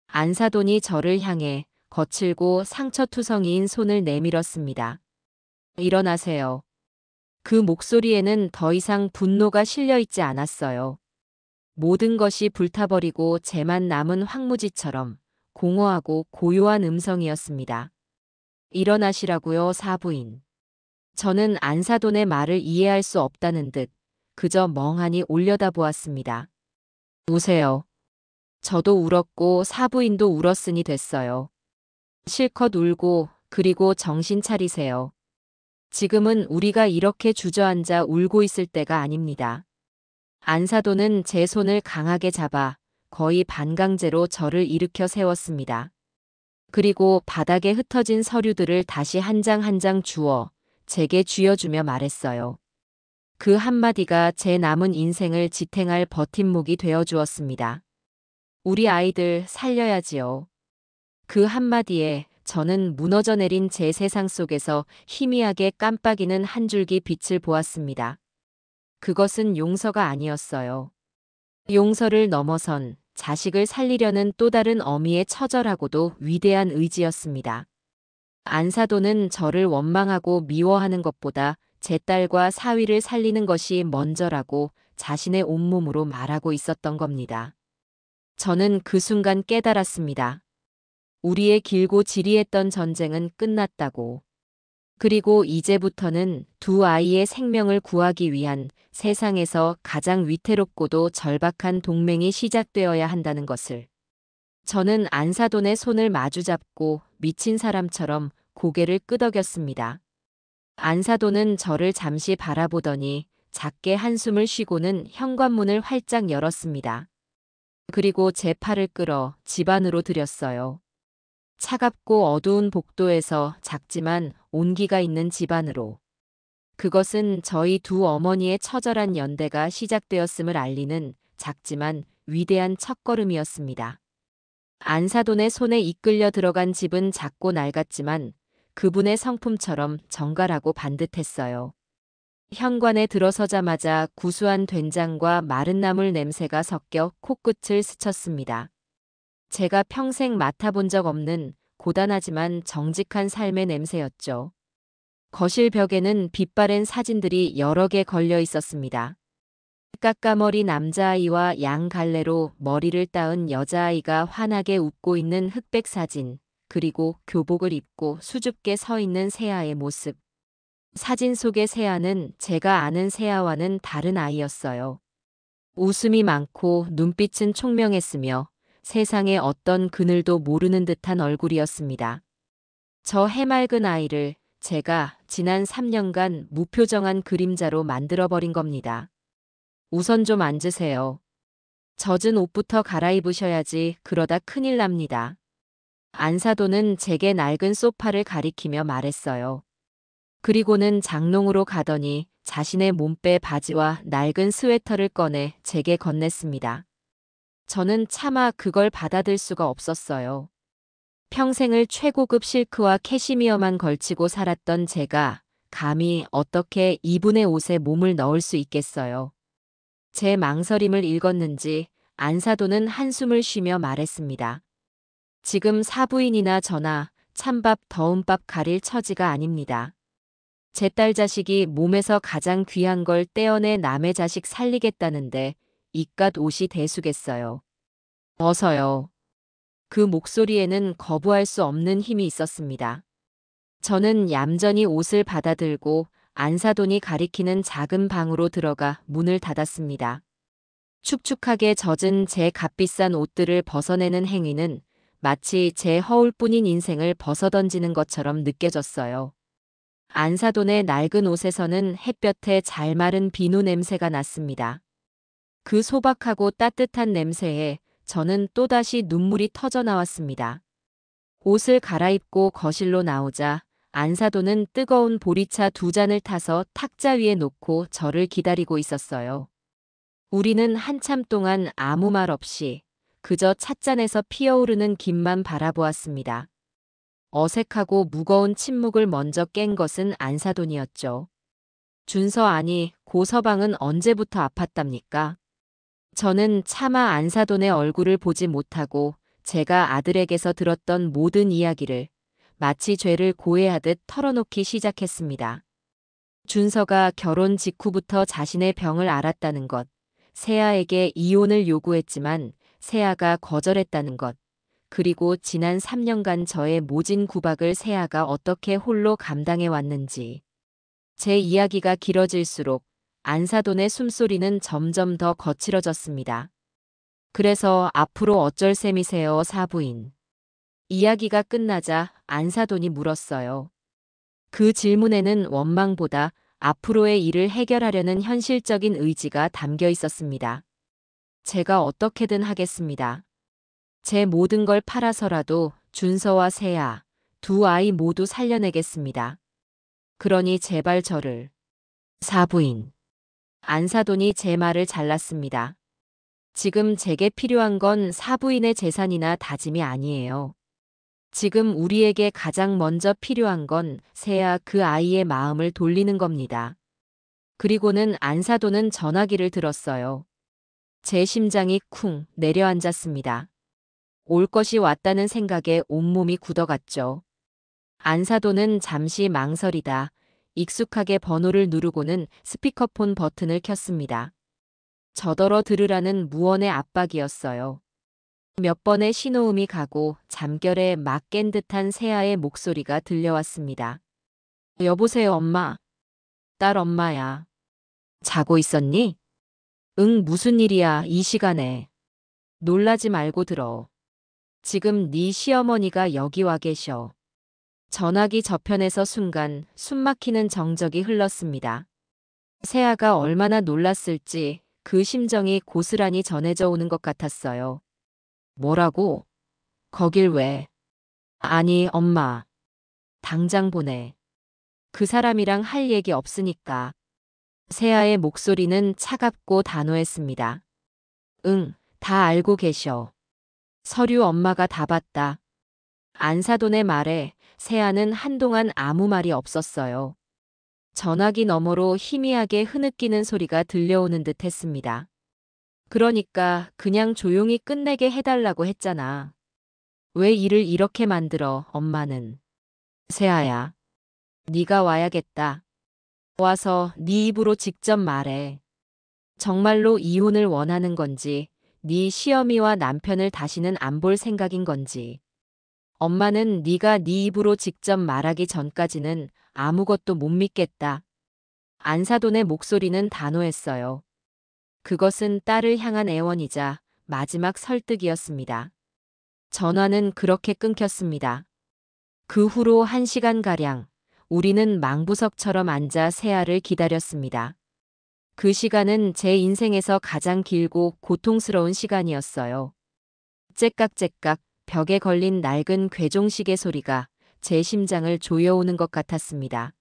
안사돈이 저를 향해 거칠고 상처투성이인 손을 내밀었습니다. 일어나세요. 그 목소리에는 더 이상 분노가 실려 있지 않았어요. 모든 것이 불타버리고 재만 남은 황무지처럼 공허하고 고요한 음성이었습니다. 일어나시라고요, 사부인. 저는 안사돈의 말을 이해할 수 없다는 듯 그저 멍하니 올려다보았습니다. 우세요. 저도 울었고 사부인도 울었으니 됐어요. 실컷 울고 그리고 정신 차리세요. 지금은 우리가 이렇게 주저앉아 울고 있을 때가 아닙니다. 안사돈은 제 손을 강하게 잡아 거의 반강제로 저를 일으켜 세웠습니다. 그리고 바닥에 흩어진 서류들을 다시 한 장 한 장 주워 제게 쥐어주며 말했어요. 그 한마디가 제 남은 인생을 지탱할 버팀목이 되어 주었습니다. 우리 아이들 살려야지요. 그 한마디에 저는 무너져 내린 제 세상 속에서 희미하게 깜빡이는 한 줄기 빛을 보았습니다. 그것은 용서가 아니었어요. 용서를 넘어선 자식을 살리려는 또 다른 어미의 처절하고도 위대한 의지였습니다. 안사돈은 저를 원망하고 미워하는 것보다 제 딸과 사위를 살리는 것이 먼저라고 자신의 온몸으로 말하고 있었던 겁니다. 저는 그 순간 깨달았습니다. 우리의 길고 지리했던 전쟁은 끝났다고. 그리고 이제부터는 두 아이의 생명을 구하기 위한 세상에서 가장 위태롭고도 절박한 동맹이 시작되어야 한다는 것을. 저는 안사돈의 손을 마주잡고 미친 사람처럼 고개를 끄덕였습니다. 안사돈은 저를 잠시 바라보더니 작게 한숨을 쉬고는 현관문을 활짝 열었습니다. 그리고 제 팔을 끌어 집 안으로 들였어요. 차갑고 어두운 복도에서 작지만 온기가 있는 집 안으로. 그것은 저희 두 어머니의 처절한 연대가 시작되었음을 알리는 작지만 위대한 첫걸음이었습니다. 안사돈의 손에 이끌려 들어간 집은 작고 낡았지만 그분의 성품처럼 정갈하고 반듯했어요. 현관에 들어서자마자 구수한 된장과 마른 나물 냄새가 섞여 코끝을 스쳤습니다. 제가 평생 맡아본 적 없는 고단하지만 정직한 삶의 냄새였죠. 거실 벽에는 빛바랜 사진들이 여러 개 걸려 있었습니다. 까까머리 남자아이와 양갈래로 머리를 따은 여자아이가 환하게 웃고 있는 흑백 사진, 그리고 교복을 입고 수줍게 서 있는 세아의 모습. 사진 속의 세아는 제가 아는 세아와는 다른 아이였어요. 웃음이 많고 눈빛은 총명했으며 세상의 어떤 그늘도 모르는 듯한 얼굴이었습니다. 저 해맑은 아이를 제가 지난 3년간 무표정한 그림자로 만들어버린 겁니다. 우선 좀 앉으세요. 젖은 옷부터 갈아입으셔야지 그러다 큰일 납니다. 안사돈은 제게 낡은 소파를 가리키며 말했어요. 그리고는 장롱으로 가더니 자신의 몸빼 바지와 낡은 스웨터를 꺼내 제게 건넸습니다. 저는 차마 그걸 받아들 수가 없었어요. 평생을 최고급 실크와 캐시미어만 걸치고 살았던 제가 감히 어떻게 이분의 옷에 몸을 넣을 수 있겠어요. 제 망설임을 읽었는지 안사돈은 한숨을 쉬며 말했습니다. 지금 사부인이나 저나 찬밥 더운 밥 가릴 처지가 아닙니다. 제 딸 자식이 몸에서 가장 귀한 걸 떼어내 남의 자식 살리겠다는데 이깟 옷이 대수겠어요. 어서요. 그 목소리에는 거부할 수 없는 힘이 있었습니다. 저는 얌전히 옷을 받아들고 안사돈이 가리키는 작은 방으로 들어가 문을 닫았습니다. 축축하게 젖은 제 값비싼 옷들을 벗어내는 행위는 마치 제 허울뿐인 인생을 벗어던지는 것처럼 느껴졌어요. 안사돈의 낡은 옷에서는 햇볕에 잘 마른 비누 냄새가 났습니다. 그 소박하고 따뜻한 냄새에 저는 또다시 눈물이 터져 나왔습니다. 옷을 갈아입고 거실로 나오자 안사돈은 뜨거운 보리차 2잔을 타서 탁자 위에 놓고 저를 기다리고 있었어요. 우리는 한참 동안 아무 말 없이 그저 찻잔에서 피어오르는 김만 바라보았습니다. 어색하고 무거운 침묵을 먼저 깬 것은 안사돈이었죠. 준서 아니, 고서방은 언제부터 아팠답니까? 저는 차마 안사돈의 얼굴을 보지 못하고 제가 아들에게서 들었던 모든 이야기를 마치 죄를 고해하듯 털어놓기 시작했습니다. 준서가 결혼 직후부터 자신의 병을 앓았다는 것, 세아에게 이혼을 요구했지만 세아가 거절했다는 것, 그리고 지난 3년간 저의 모진 구박을 세아가 어떻게 홀로 감당해 왔는지. 제 이야기가 길어질수록 안사돈의 숨소리는 점점 더 거칠어졌습니다. 그래서 앞으로 어쩔 셈이세요, 사부인. 이야기가 끝나자 안사돈이 물었어요. 그 질문에는 원망보다 앞으로의 일을 해결하려는 현실적인 의지가 담겨 있었습니다. 제가 어떻게든 하겠습니다. 제 모든 걸 팔아서라도 준서와 세아, 두 아이 모두 살려내겠습니다. 그러니 제발 저를. 사부인. 안사돈이 제 말을 잘랐습니다. 지금 제게 필요한 건 사부인의 재산이나 다짐이 아니에요. 지금 우리에게 가장 먼저 필요한 건 세아 그 아이의 마음을 돌리는 겁니다. 그리고는 안사돈은 전화기를 들었어요. 제 심장이 쿵 내려앉았습니다. 올 것이 왔다는 생각에 온몸이 굳어갔죠. 안사돈은 잠시 망설이다 익숙하게 번호를 누르고는 스피커폰 버튼을 켰습니다. 저더러 들으라는 무언의 압박이었어요. 몇 번의 신호음이 가고 잠결에 막 깬 듯한 세아의 목소리가 들려왔습니다. 여보세요, 엄마. 딸 엄마야. 자고 있었니? 응, 무슨 일이야, 이 시간에. 놀라지 말고 들어. 지금 네 시어머니가 여기 와 계셔. 전화기 저편에서 순간 숨막히는 정적이 흘렀습니다. 세아가 얼마나 놀랐을지 그 심정이 고스란히 전해져 오는 것 같았어요. 뭐라고? 거길 왜? 아니, 엄마. 당장 보내. 그 사람이랑 할 얘기 없으니까. 세아의 목소리는 차갑고 단호했습니다. 응, 다 알고 계셔. 서류 엄마가 다 봤다. 안사돈의 말에 세아는 한동안 아무 말이 없었어요. 전화기 너머로 희미하게 흐느끼는 소리가 들려오는 듯 했습니다. 그러니까 그냥 조용히 끝내게 해달라고 했잖아. 왜 일을 이렇게 만들어, 엄마는. 세아야, 네가 와야겠다. 와서 네 입으로 직접 말해. 정말로 이혼을 원하는 건지, 네 시어미와 남편을 다시는 안 볼 생각인 건지. 엄마는 네가 네 입으로 직접 말하기 전까지는 아무것도 못 믿겠다. 안사돈의 목소리는 단호했어요. 그것은 딸을 향한 애원이자 마지막 설득이었습니다. 전화는 그렇게 끊겼습니다. 그 후로 1시간가량 우리는 망부석처럼 앉아 세아를 기다렸습니다. 그 시간은 제 인생에서 가장 길고 고통스러운 시간이었어요. 째깍째깍 벽에 걸린 낡은 괴종시계 소리가 제 심장을 조여오는 것 같았습니다.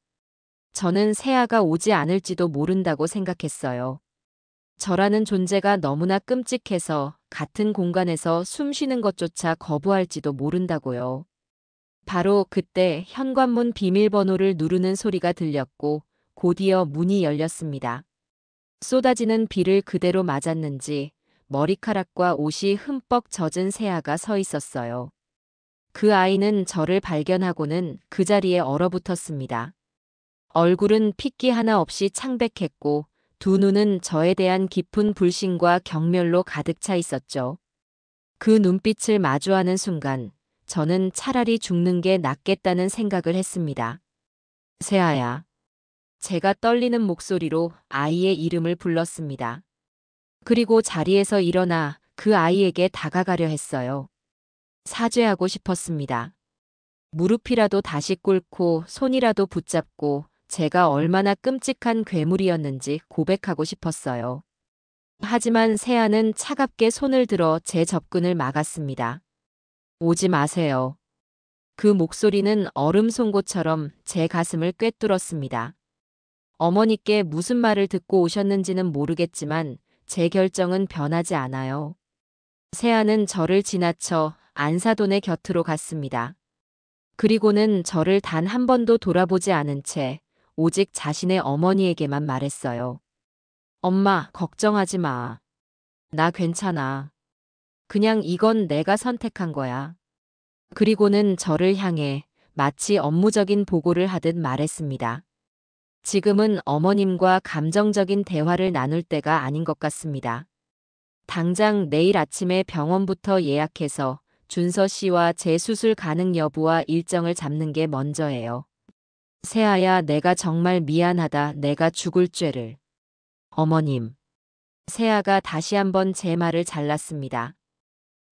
저는 세아가 오지 않을지도 모른다고 생각했어요. 저라는 존재가 너무나 끔찍해서 같은 공간에서 숨 쉬는 것조차 거부할지도 모른다고요. 바로 그때 현관문 비밀번호를 누르는 소리가 들렸고 곧이어 문이 열렸습니다. 쏟아지는 비를 그대로 맞았는지 머리카락과 옷이 흠뻑 젖은 세아가 서 있었어요. 그 아이는 저를 발견하고는 그 자리에 얼어붙었습니다. 얼굴은 핏기 하나 없이 창백했고 두 눈은 저에 대한 깊은 불신과 경멸로 가득 차 있었죠. 그 눈빛을 마주하는 순간 저는 차라리 죽는 게 낫겠다는 생각을 했습니다. 세아야. 제가 떨리는 목소리로 아이의 이름을 불렀습니다. 그리고 자리에서 일어나 그 아이에게 다가가려 했어요. 사죄하고 싶었습니다. 무릎이라도 다시 꿇고 손이라도 붙잡고 제가 얼마나 끔찍한 괴물이었는지 고백하고 싶었어요. 하지만 세아는 차갑게 손을 들어 제 접근을 막았습니다. 오지 마세요. 그 목소리는 얼음 송곳처럼 제 가슴을 꿰뚫었습니다. 어머니께 무슨 말을 듣고 오셨는지는 모르겠지만 제 결정은 변하지 않아요. 세아는 저를 지나쳐 안사돈의 곁으로 갔습니다. 그리고는 저를 단 한 번도 돌아보지 않은 채 오직 자신의 어머니에게만 말했어요. 엄마, 걱정하지 마. 나 괜찮아. 그냥 이건 내가 선택한 거야. 그리고는 저를 향해 마치 업무적인 보고를 하듯 말했습니다. 지금은 어머님과 감정적인 대화를 나눌 때가 아닌 것 같습니다. 당장 내일 아침에 병원부터 예약해서 준서 씨와 재수술 가능 여부와 일정을 잡는 게 먼저예요. 세아야, 내가 정말 미안하다. 내가 죽을 죄를. 어머님. 세아가 다시 한번 제 말을 잘랐습니다.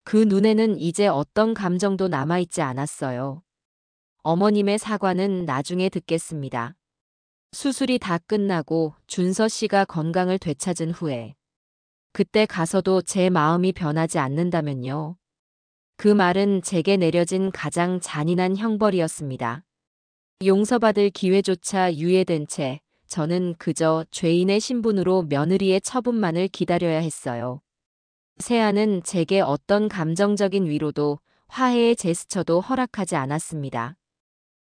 그 눈에는 이제 어떤 감정도 남아있지 않았어요. 어머님의 사과는 나중에 듣겠습니다. 수술이 다 끝나고 준서 씨가 건강을 되찾은 후에 그때 가서도 제 마음이 변하지 않는다면요. 그 말은 제게 내려진 가장 잔인한 형벌이었습니다. 용서받을 기회조차 유예된 채 저는 그저 죄인의 신분으로 며느리의 처분만을 기다려야 했어요. 세아는 제게 어떤 감정적인 위로도 화해의 제스처도 허락하지 않았습니다.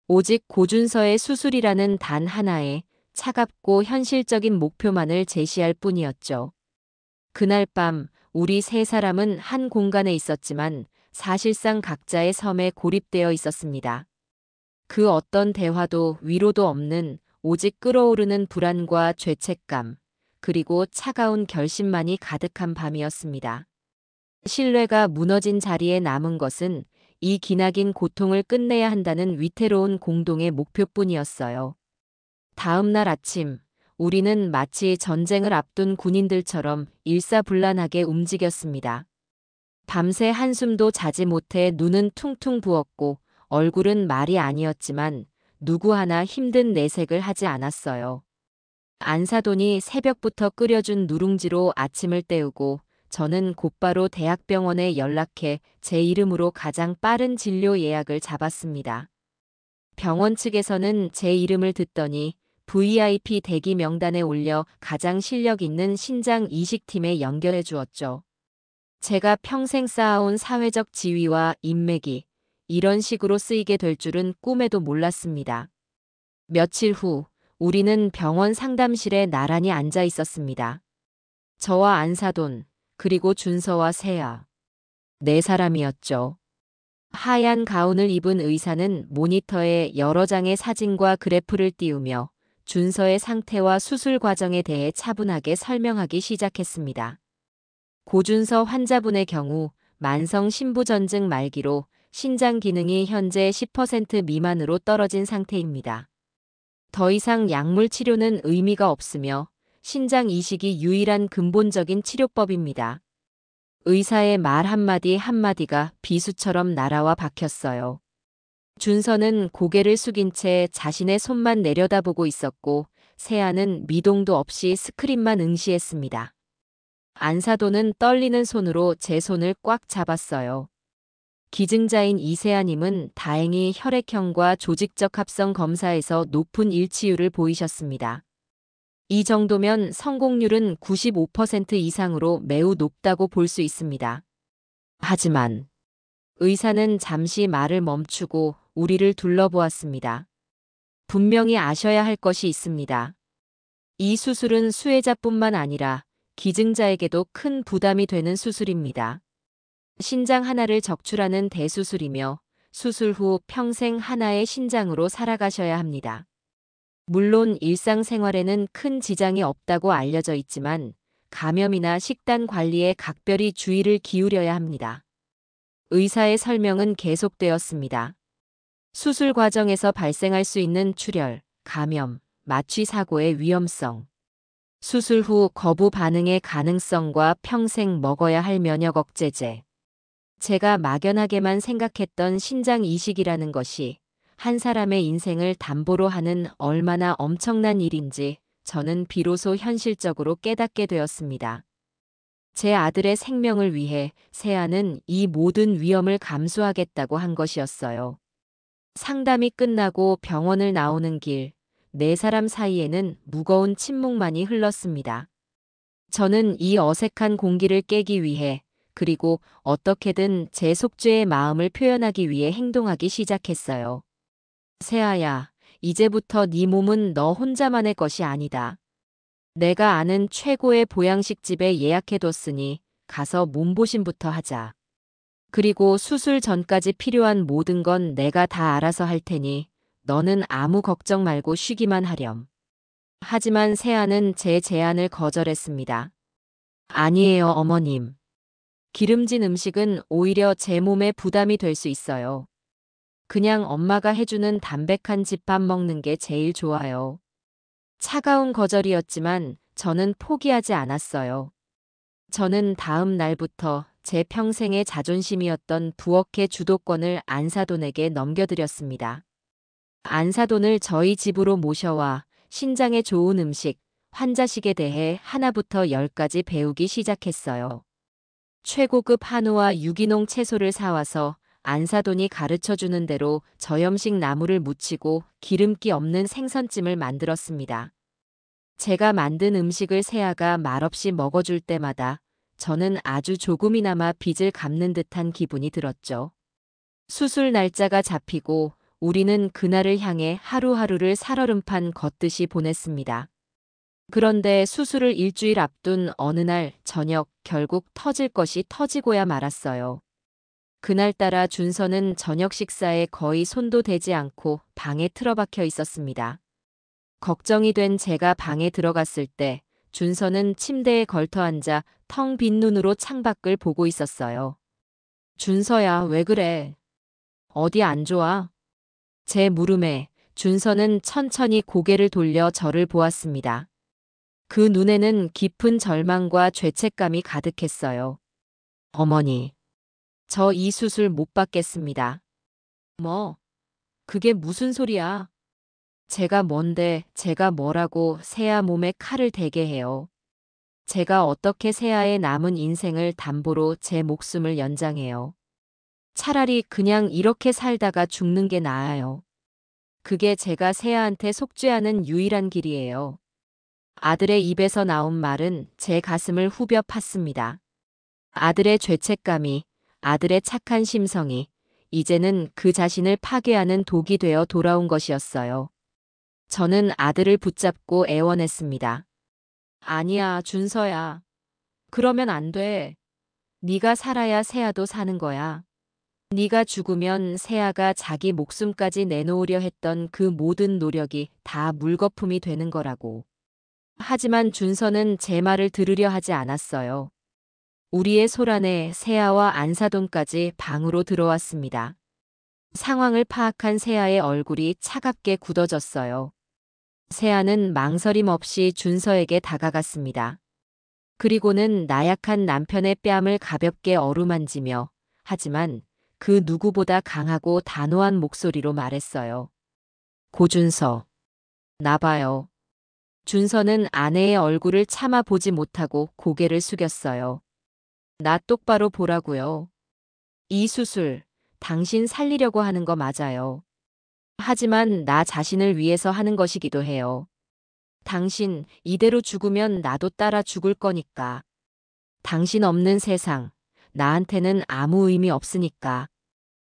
오직 고준서의 수술이라는 단 하나의 차갑고 현실적인 목표만을 제시할 뿐이었죠. 그날 밤 우리 세 사람은 한 공간에 있었지만 사실상 각자의 섬에 고립되어 있었습니다. 그 어떤 대화도 위로도 없는 오직 끓어오르는 불안과 죄책감, 그리고 차가운 결심만이 가득한 밤이었습니다. 신뢰가 무너진 자리에 남은 것은 이 기나긴 고통을 끝내야 한다는 위태로운 공동의 목표뿐이었어요. 다음 날 아침, 우리는 마치 전쟁을 앞둔 군인들처럼 일사불란하게 움직였습니다. 밤새 한숨도 자지 못해 눈은 퉁퉁 부었고 얼굴은 말이 아니었지만 누구 하나 힘든 내색을 하지 않았어요. 안사돈이 새벽부터 끓여준 누룽지로 아침을 때우고 저는 곧바로 대학병원에 연락해 제 이름으로 가장 빠른 진료 예약을 잡았습니다. 병원 측에서는 제 이름을 듣더니 VIP 대기 명단에 올려 가장 실력 있는 신장 이식팀에 연결해 주었죠. 제가 평생 쌓아온 사회적 지위와 인맥이 이런 식으로 쓰이게 될 줄은 꿈에도 몰랐습니다. 며칠 후 우리는 병원 상담실에 나란히 앉아 있었습니다. 저와 안사돈, 그리고 준서와 세아. 네 사람이었죠. 하얀 가운을 입은 의사는 모니터에 여러 장의 사진과 그래프를 띄우며 준서의 상태와 수술 과정에 대해 차분하게 설명하기 시작했습니다. 고준서 환자분의 경우 만성 신부전증 말기로 신장 기능이 현재 10% 미만으로 떨어진 상태입니다. 더 이상 약물 치료는 의미가 없으며 신장 이식이 유일한 근본적인 치료법입니다. 의사의 말 한마디 한마디가 비수처럼 날아와 박혔어요. 준서는 고개를 숙인 채 자신의 손만 내려다보고 있었고 세아는 미동도 없이 스크린만 응시했습니다. 안사돈은 떨리는 손으로 제 손을 꽉 잡았어요. 기증자인 이세아님은 다행히 혈액형과 조직적 합성 검사에서 높은 일치율을 보이셨습니다. 이 정도면 성공률은 95% 이상으로 매우 높다고 볼 수 있습니다. 하지만 의사는 잠시 말을 멈추고 우리를 둘러보았습니다. 분명히 아셔야 할 것이 있습니다. 이 수술은 수혜자뿐만 아니라 기증자에게도 큰 부담이 되는 수술입니다. 신장 하나를 적출하는 대수술이며 수술 후 평생 하나의 신장으로 살아가셔야 합니다. 물론 일상생활에는 큰 지장이 없다고 알려져 있지만 감염이나 식단 관리에 각별히 주의를 기울여야 합니다. 의사의 설명은 계속되었습니다. 수술 과정에서 발생할 수 있는 출혈, 감염, 마취 사고의 위험성, 수술 후 거부 반응의 가능성과 평생 먹어야 할 면역 억제제. 제가 막연하게만 생각했던 신장 이식이라는 것이 한 사람의 인생을 담보로 하는 얼마나 엄청난 일인지 저는 비로소 현실적으로 깨닫게 되었습니다. 제 아들의 생명을 위해 세아는 이 모든 위험을 감수하겠다고 한 것이었어요. 상담이 끝나고 병원을 나오는 길, 네 사람 사이에는 무거운 침묵만이 흘렀습니다. 저는 이 어색한 공기를 깨기 위해 그리고 어떻게든 제 속죄의 마음을 표현하기 위해 행동하기 시작했어요. 세아야, 이제부터 네 몸은 너 혼자만의 것이 아니다. 내가 아는 최고의 보양식집에 예약해뒀으니 가서 몸보신부터 하자. 그리고 수술 전까지 필요한 모든 건 내가 다 알아서 할 테니 너는 아무 걱정 말고 쉬기만 하렴. 하지만 세아는 제 제안을 거절했습니다. 아니에요, 어머님. 기름진 음식은 오히려 제 몸에 부담이 될 수 있어요. 그냥 엄마가 해주는 담백한 집밥 먹는 게 제일 좋아요. 차가운 거절이었지만 저는 포기하지 않았어요. 저는 다음 날부터 제 평생의 자존심이었던 부엌의 주도권을 안사돈에게 넘겨드렸습니다. 안사돈을 저희 집으로 모셔와 신장에 좋은 음식, 환자식에 대해 하나부터 열까지 배우기 시작했어요. 최고급 한우와 유기농 채소를 사와서 안사돈이 가르쳐주는 대로 저염식 나물을 무치고 기름기 없는 생선찜을 만들었습니다. 제가 만든 음식을 세아가 말없이 먹어줄 때마다 저는 아주 조금이나마 빚을 갚는 듯한 기분이 들었죠. 수술 날짜가 잡히고 우리는 그날을 향해 하루하루를 살얼음판 걷듯이 보냈습니다. 그런데 수술을 일주일 앞둔 어느 날 저녁 결국 터질 것이 터지고야 말았어요. 그날따라 준서는 저녁 식사에 거의 손도 대지 않고 방에 틀어박혀 있었습니다. 걱정이 된 제가 방에 들어갔을 때 준서는 침대에 걸터 앉아 텅 빈 눈으로 창밖을 보고 있었어요. 준서야, 왜 그래? 어디 안 좋아? 제 물음에 준서는 천천히 고개를 돌려 저를 보았습니다. 그 눈에는 깊은 절망과 죄책감이 가득했어요. 어머니, 저 이 수술 못 받겠습니다. 뭐? 그게 무슨 소리야? 제가 뭔데, 제가 뭐라고 세아 몸에 칼을 대게 해요. 제가 어떻게 세아의 남은 인생을 담보로 제 목숨을 연장해요. 차라리 그냥 이렇게 살다가 죽는 게 나아요. 그게 제가 세아한테 속죄하는 유일한 길이에요. 아들의 입에서 나온 말은 제 가슴을 후벼 팠습니다. 아들의 죄책감이, 아들의 착한 심성이 이제는 그 자신을 파괴하는 독이 되어 돌아온 것이었어요. 저는 아들을 붙잡고 애원했습니다. 아니야, 준서야. 그러면 안 돼. 네가 살아야 세아도 사는 거야. 네가 죽으면 세아가 자기 목숨까지 내놓으려 했던 그 모든 노력이 다 물거품이 되는 거라고. 하지만 준서는 제 말을 들으려 하지 않았어요. 우리의 소란에 세아와 안사돈까지 방으로 들어왔습니다. 상황을 파악한 세아의 얼굴이 차갑게 굳어졌어요. 세아는 망설임 없이 준서에게 다가갔습니다. 그리고는 나약한 남편의 뺨을 가볍게 어루만지며 하지만 그 누구보다 강하고 단호한 목소리로 말했어요. 고준서, 나봐요. 준서는 아내의 얼굴을 참아보지 못하고 고개를 숙였어요. 나 똑바로 보라고요. 이 수술, 당신 살리려고 하는 거 맞아요. 하지만 나 자신을 위해서 하는 것이기도 해요. 당신 이대로 죽으면 나도 따라 죽을 거니까. 당신 없는 세상, 나한테는 아무 의미 없으니까.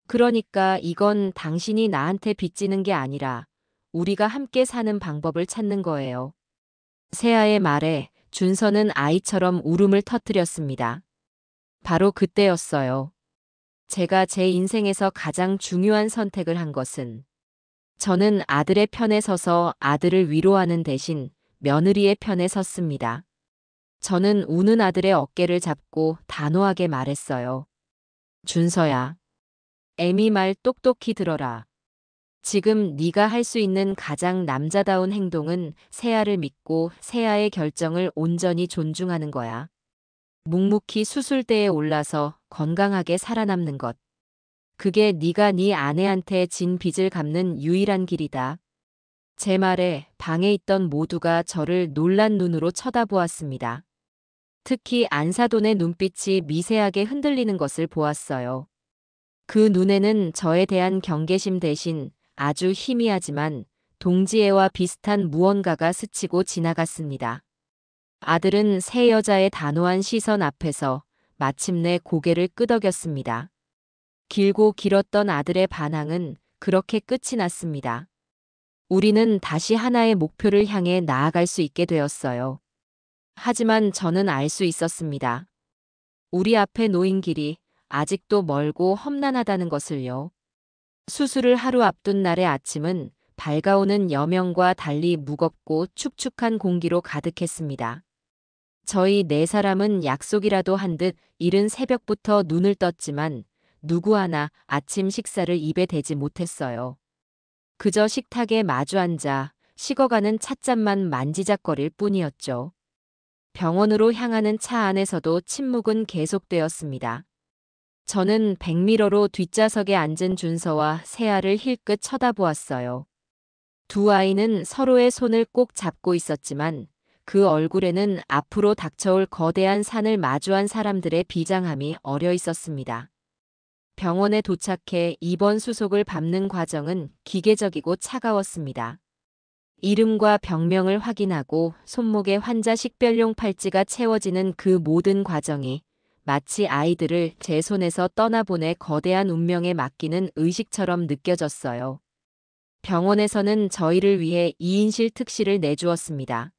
그러니까 이건 당신이 나한테 빚지는 게 아니라 우리가 함께 사는 방법을 찾는 거예요. 세아의 말에 준서는 아이처럼 울음을 터뜨렸습니다. 바로 그때였어요. 제가 제 인생에서 가장 중요한 선택을 한 것은 저는 아들의 편에 서서 아들을 위로하는 대신 며느리의 편에 섰습니다. 저는 우는 아들의 어깨를 잡고 단호하게 말했어요. 준서야, 애미 말 똑똑히 들어라. 지금 네가 할 수 있는 가장 남자다운 행동은 세아를 믿고 세아의 결정을 온전히 존중하는 거야. 묵묵히 수술대에 올라서 건강하게 살아남는 것. 그게 네가 네 아내한테 진 빚을 갚는 유일한 길이다. 제 말에 방에 있던 모두가 저를 놀란 눈으로 쳐다보았습니다. 특히 안사돈의 눈빛이 미세하게 흔들리는 것을 보았어요. 그 눈에는 저에 대한 경계심 대신 아주 희미하지만 동지애와 비슷한 무언가가 스치고 지나갔습니다. 아들은 새 여자의 단호한 시선 앞에서 마침내 고개를 끄덕였습니다. 길고 길었던 아들의 반항은 그렇게 끝이 났습니다. 우리는 다시 하나의 목표를 향해 나아갈 수 있게 되었어요. 하지만 저는 알 수 있었습니다. 우리 앞에 놓인 길이 아직도 멀고 험난하다는 것을요. 수술을 하루 앞둔 날의 아침은 밝아오는 여명과 달리 무겁고 축축한 공기로 가득했습니다. 저희 네 사람은 약속이라도 한 듯 이른 새벽부터 눈을 떴지만 누구 하나 아침 식사를 입에 대지 못했어요. 그저 식탁에 마주 앉아 식어가는 찻잔만 만지작거릴 뿐이었죠. 병원으로 향하는 차 안에서도 침묵은 계속되었습니다. 저는 백미러로 뒷좌석에 앉은 준서와 세아를 힐끗 쳐다보았어요. 두 아이는 서로의 손을 꼭 잡고 있었지만 그 얼굴에는 앞으로 닥쳐올 거대한 산을 마주한 사람들의 비장함이 어려 있었습니다. 병원에 도착해 입원 수속을 밟는 과정은 기계적이고 차가웠습니다. 이름과 병명을 확인하고 손목에 환자 식별용 팔찌가 채워지는 그 모든 과정이 마치 아이들을 제 손에서 떠나보내 거대한 운명에 맡기는 의식처럼 느껴졌어요. 병원에서는 저희를 위해 2인실 특실을 내주었습니다.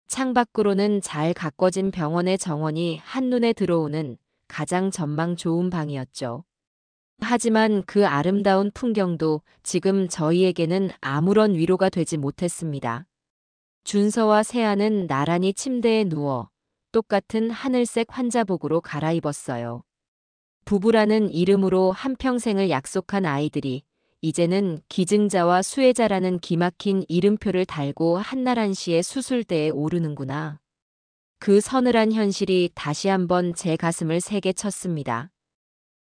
창밖으로는 잘 가꿔진 병원의 정원이 한눈에 들어오는 가장 전망 좋은 방이었죠. 하지만 그 아름다운 풍경도 지금 저희에게는 아무런 위로가 되지 못했습니다. 준서와 세아는 나란히 침대에 누워 똑같은 하늘색 환자복으로 갈아입었어요. 부부라는 이름으로 한평생을 약속한 아이들이 이제는 기증자와 수혜자라는 기막힌 이름표를 달고 한나란시의 수술대에 오르는구나. 그 서늘한 현실이 다시 한번 제 가슴을 세게 쳤습니다.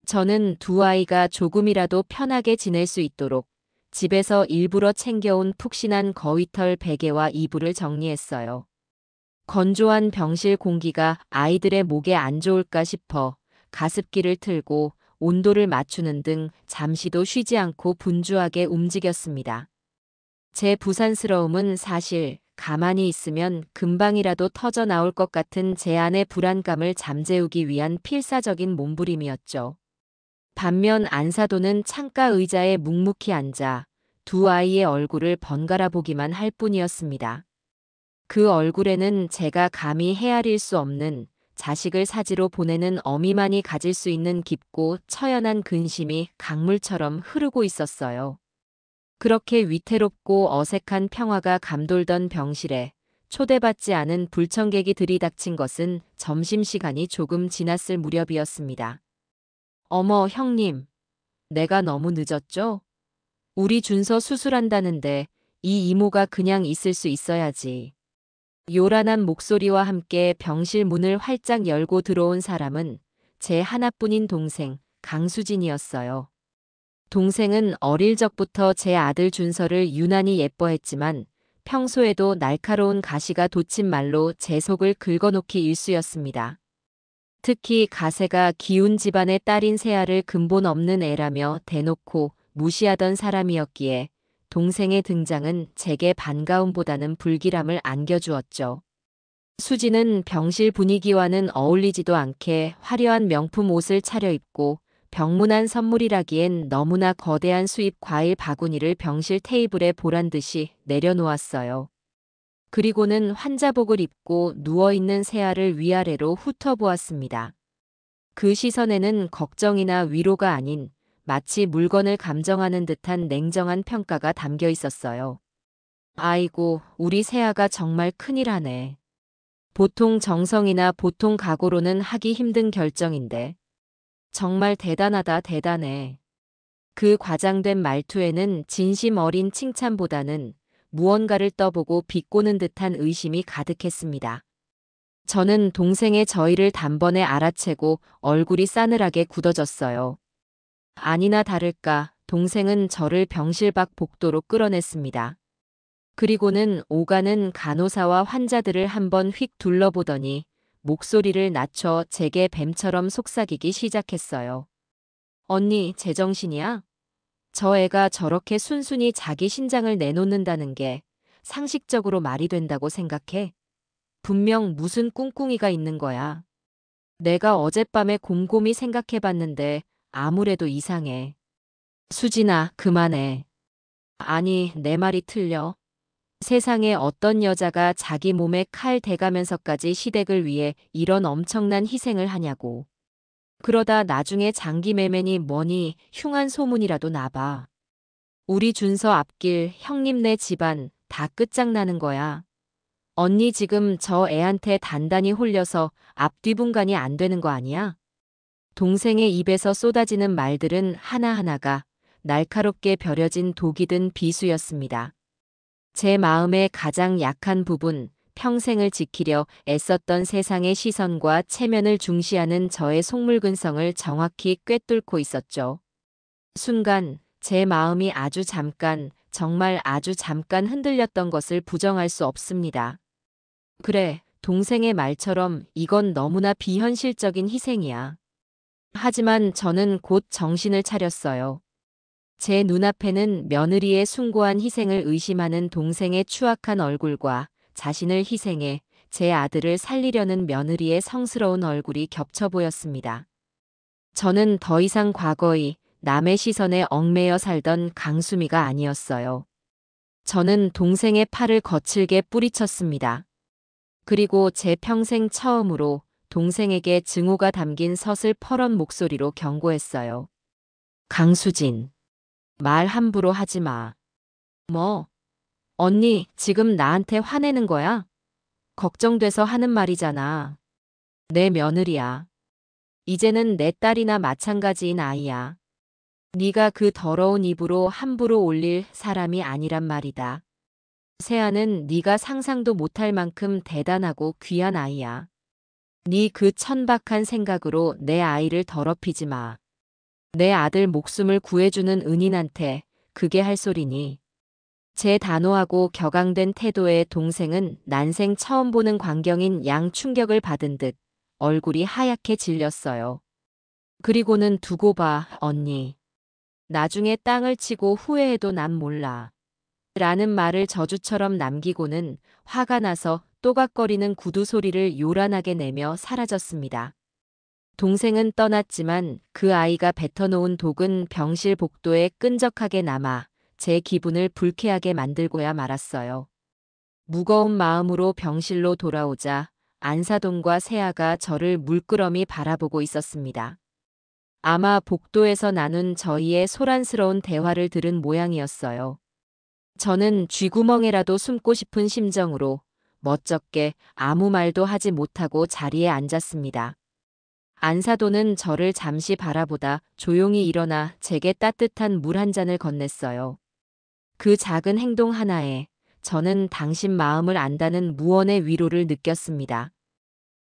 저는 두 아이가 조금이라도 편하게 지낼 수 있도록 집에서 일부러 챙겨온 푹신한 거위털 베개와 이불을 정리했어요. 건조한 병실 공기가 아이들의 목에 안 좋을까 싶어 가습기를 틀고 온도를 맞추는 등 잠시도 쉬지 않고 분주하게 움직였습니다. 제 부산스러움은 사실 가만히 있으면 금방이라도 터져 나올 것 같은 제 안의 불안감을 잠재우기 위한 필사적인 몸부림이었죠. 반면 안사도는 창가 의자에 묵묵히 앉아 두 아이의 얼굴을 번갈아 보기만 할 뿐이었습니다. 그 얼굴에는 제가 감히 헤아릴 수 없는 자식을 사지로 보내는 어미만이 가질 수 있는 깊고 처연한 근심이 강물처럼 흐르고 있었어요. 그렇게 위태롭고 어색한 평화가 감돌던 병실에 초대받지 않은 불청객이 들이닥친 것은 점심시간이 조금 지났을 무렵이었습니다. 어머, 형님. 내가 너무 늦었죠? 우리 준서 수술한다는데 이 이모가 그냥 있을 수 있어야지. 요란한 목소리와 함께 병실 문을 활짝 열고 들어온 사람은 제 하나뿐인 동생, 강수진이었어요. 동생은 어릴 적부터 제 아들 준서를 유난히 예뻐했지만 평소에도 날카로운 가시가 돋친 말로 제 속을 긁어놓기 일쑤였습니다. 특히 가세가 기운 집안의 딸인 세아를 근본 없는 애라며 대놓고 무시하던 사람이었기에 동생의 등장은 제게 반가움보다는 불길함을 안겨주었죠. 수지는 병실 분위기와는 어울리지도 않게 화려한 명품 옷을 차려입고 병문안 선물이라기엔 너무나 거대한 수입 과일 바구니를 병실 테이블에 보란듯이 내려놓았어요. 그리고는 환자복을 입고 누워있는 세아를 위아래로 훑어보았습니다. 그 시선에는 걱정이나 위로가 아닌 마치 물건을 감정하는 듯한 냉정한 평가가 담겨 있었어요. 아이고, 우리 세아가 정말 큰일하네. 보통 정성이나 보통 각오로는 하기 힘든 결정인데. 정말 대단하다, 대단해. 그 과장된 말투에는 진심 어린 칭찬보다는 무언가를 떠보고 비꼬는 듯한 의심이 가득했습니다. 저는 동생의 저희를 단번에 알아채고 얼굴이 싸늘하게 굳어졌어요. 아니나 다를까 동생은 저를 병실 밖 복도로 끌어냈습니다. 그리고는 오가는 간호사와 환자들을 한번 휙 둘러보더니 목소리를 낮춰 제게 뱀처럼 속삭이기 시작했어요. 언니, 제정신이야? 저 애가 저렇게 순순히 자기 신장을 내놓는다는 게 상식적으로 말이 된다고 생각해? 분명 무슨 꿍꿍이가 있는 거야. 내가 어젯밤에 곰곰이 생각해봤는데 아무래도 이상해. 수진아, 그만해. 아니, 내 말이 틀려. 세상에 어떤 여자가 자기 몸에 칼 대가면서까지 시댁을 위해 이런 엄청난 희생을 하냐고. 그러다 나중에 장기매매니 뭐니 흉한 소문이라도 나봐. 우리 준서 앞길 형님네 집안 다 끝장나는 거야. 언니 지금 저 애한테 단단히 홀려서 앞뒤분간이 안 되는 거 아니야? 동생의 입에서 쏟아지는 말들은 하나하나가 날카롭게 벼려진 독이 든 비수였습니다. 제 마음의 가장 약한 부분, 평생을 지키려 애썼던 세상의 시선과 체면을 중시하는 저의 속물근성을 정확히 꿰뚫고 있었죠. 순간 제 마음이 아주 잠깐 정말 아주 잠깐 흔들렸던 것을 부정할 수 없습니다. 그래, 동생의 말처럼 이건 너무나 비현실적인 희생이야. 하지만 저는 곧 정신을 차렸어요. 제 눈앞에는 며느리의 숭고한 희생을 의심하는 동생의 추악한 얼굴과 자신을 희생해 제 아들을 살리려는 며느리의 성스러운 얼굴이 겹쳐 보였습니다. 저는 더 이상 과거의 남의 시선에 얽매여 살던 강수미가 아니었어요. 저는 동생의 팔을 거칠게 뿌리쳤습니다. 그리고 제 평생 처음으로 동생에게 증오가 담긴 서슬퍼런 목소리로 경고했어요. 강수진, 말 함부로 하지 마. 뭐? 언니, 지금 나한테 화내는 거야? 걱정돼서 하는 말이잖아. 내 며느리야. 이제는 내 딸이나 마찬가지인 아이야. 네가 그 더러운 입으로 함부로 올릴 사람이 아니란 말이다. 세아는 네가 상상도 못할 만큼 대단하고 귀한 아이야. 네 그 천박한 생각으로 내 아이를 더럽히지 마. 내 아들 목숨을 구해주는 은인한테 그게 할 소리니. 제 단호하고 격앙된 태도에 동생은 난생 처음 보는 광경인 양 충격을 받은 듯 얼굴이 하얗게 질렸어요. 그리고는 두고 봐, 언니. 나중에 땅을 치고 후회해도 난 몰라. 라는 말을 저주처럼 남기고는 화가 나서 또각거리는 구두 소리를 요란하게 내며 사라졌습니다. 동생은 떠났지만 그 아이가 뱉어놓은 독은 병실 복도에 끈적하게 남아 제 기분을 불쾌하게 만들고야 말았어요. 무거운 마음으로 병실로 돌아오자 안사돈과 세아가 저를 물끄러미 바라보고 있었습니다. 아마 복도에서 나눈 저희의 소란스러운 대화를 들은 모양이었어요. 저는 쥐구멍에라도 숨고 싶은 심정으로 멋쩍게 아무 말도 하지 못하고 자리에 앉았습니다. 안사돈은 저를 잠시 바라보다 조용히 일어나 제게 따뜻한 물 한 잔을 건넸어요. 그 작은 행동 하나에 저는 당신 마음을 안다는 무언의 위로를 느꼈습니다.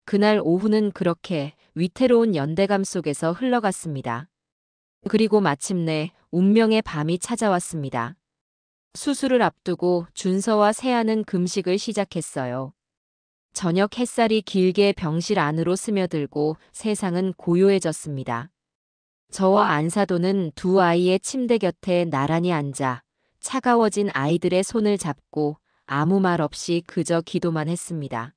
그날 오후는 그렇게 위태로운 연대감 속에서 흘러갔습니다. 그리고 마침내 운명의 밤이 찾아왔습니다. 수술을 앞두고 준서와 세아는 금식을 시작했어요. 저녁 햇살이 길게 병실 안으로 스며들고 세상은 고요해졌습니다. 저와 안사돈은 두 아이의 침대 곁에 나란히 앉아 차가워진 아이들의 손을 잡고 아무 말 없이 그저 기도만 했습니다.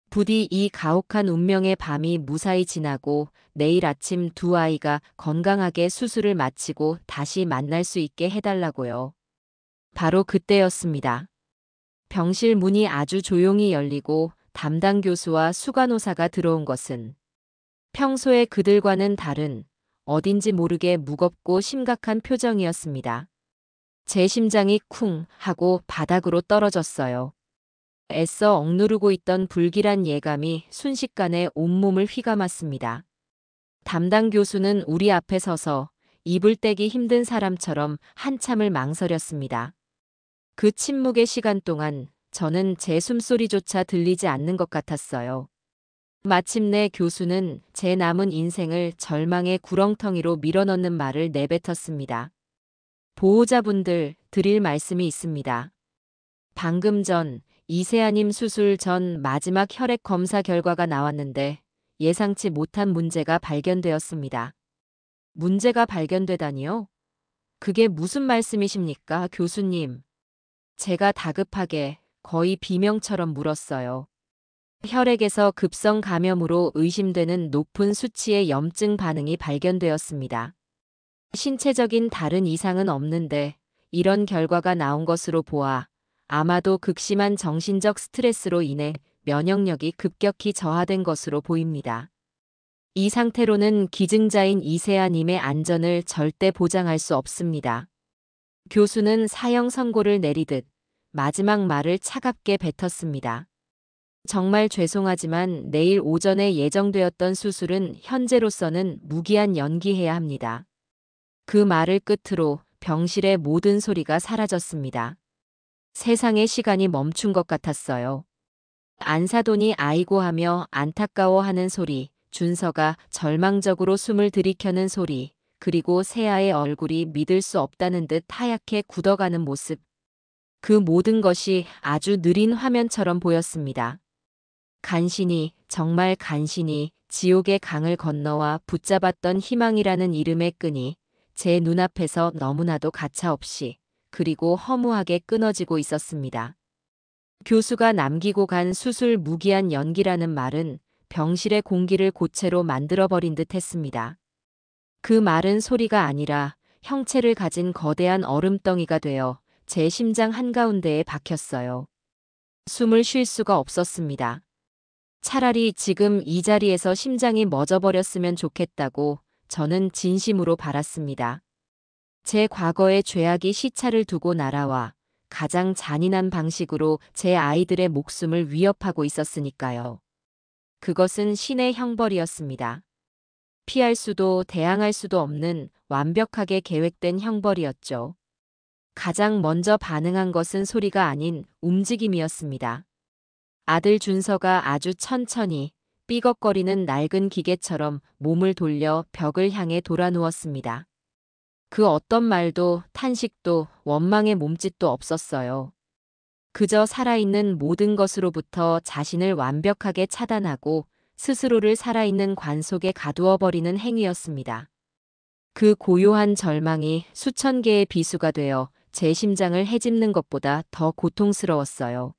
부디 이 가혹한 운명의 밤이 무사히 지나고 내일 아침 두 아이가 건강하게 수술을 마치고 다시 만날 수 있게 해달라고요. 바로 그때였습니다. 병실 문이 아주 조용히 열리고 담당 교수와 수간호사가 들어온 것은 평소에 그들과는 다른 어딘지 모르게 무겁고 심각한 표정이었습니다. 제 심장이 쿵 하고 바닥으로 떨어졌어요. 애써 억누르고 있던 불길한 예감이 순식간에 온몸을 휘감았습니다. 담당 교수는 우리 앞에 서서 입을 떼기 힘든 사람처럼 한참을 망설였습니다. 그 침묵의 시간 동안 저는 제 숨소리조차 들리지 않는 것 같았어요. 마침내 교수는 제 남은 인생을 절망의 구렁텅이로 밀어넣는 말을 내뱉었습니다. 보호자분들, 드릴 말씀이 있습니다. 방금 전 이세아님 수술 전 마지막 혈액 검사 결과가 나왔는데 예상치 못한 문제가 발견되었습니다. 문제가 발견되다니요? 그게 무슨 말씀이십니까, 교수님? 제가 다급하게 거의 비명처럼 물었어요. 혈액에서 급성 감염으로 의심되는 높은 수치의 염증 반응이 발견되었습니다. 신체적인 다른 이상은 없는데 이런 결과가 나온 것으로 보아 아마도 극심한 정신적 스트레스로 인해 면역력이 급격히 저하된 것으로 보입니다. 이 상태로는 기증자인 이세아님의 안전을 절대 보장할 수 없습니다. 교수는 사형 선고를 내리듯 마지막 말을 차갑게 뱉었습니다. 정말 죄송하지만 내일 오전에 예정되었던 수술은 현재로서는 무기한 연기해야 합니다. 그 말을 끝으로 병실의 모든 소리가 사라졌습니다. 세상의 시간이 멈춘 것 같았어요. 안사돈이 아이고 하며 안타까워하는 소리, 준서가 절망적으로 숨을 들이켜는 소리, 그리고 세아의 얼굴이 믿을 수 없다는 듯 하얗게 굳어가는 모습. 그 모든 것이 아주 느린 화면처럼 보였습니다. 간신히, 정말 간신히 지옥의 강을 건너와 붙잡았던 희망이라는 이름의 끈이 제 눈앞에서 너무나도 가차없이 그리고 허무하게 끊어지고 있었습니다. 교수가 남기고 간 수술 무기한 연기라는 말은 병실의 공기를 고체로 만들어버린 듯 했습니다. 그 말은 소리가 아니라 형체를 가진 거대한 얼음덩이가 되어 제 심장 한가운데에 박혔어요. 숨을 쉴 수가 없었습니다. 차라리 지금 이 자리에서 심장이 멎어버렸으면 좋겠다고 저는 진심으로 바랐습니다. 제 과거의 죄악이 시차를 두고 날아와 가장 잔인한 방식으로 제 아이들의 목숨을 위협하고 있었으니까요. 그것은 신의 형벌이었습니다. 피할 수도 대항할 수도 없는 완벽하게 계획된 형벌이었죠. 가장 먼저 반응한 것은 소리가 아닌 움직임이었습니다. 아들 준서가 아주 천천히 삐걱거리는 낡은 기계처럼 몸을 돌려 벽을 향해 돌아 누웠습니다. 그 어떤 말도 탄식도 원망의 몸짓도 없었어요. 그저 살아있는 모든 것으로부터 자신을 완벽하게 차단하고 스스로를 살아있는 관 속에 가두어 버리는 행위였습니다. 그 고요한 절망이 수천 개의 비수가 되어 제 심장을 헤집는 것보다 더 고통스러웠어요.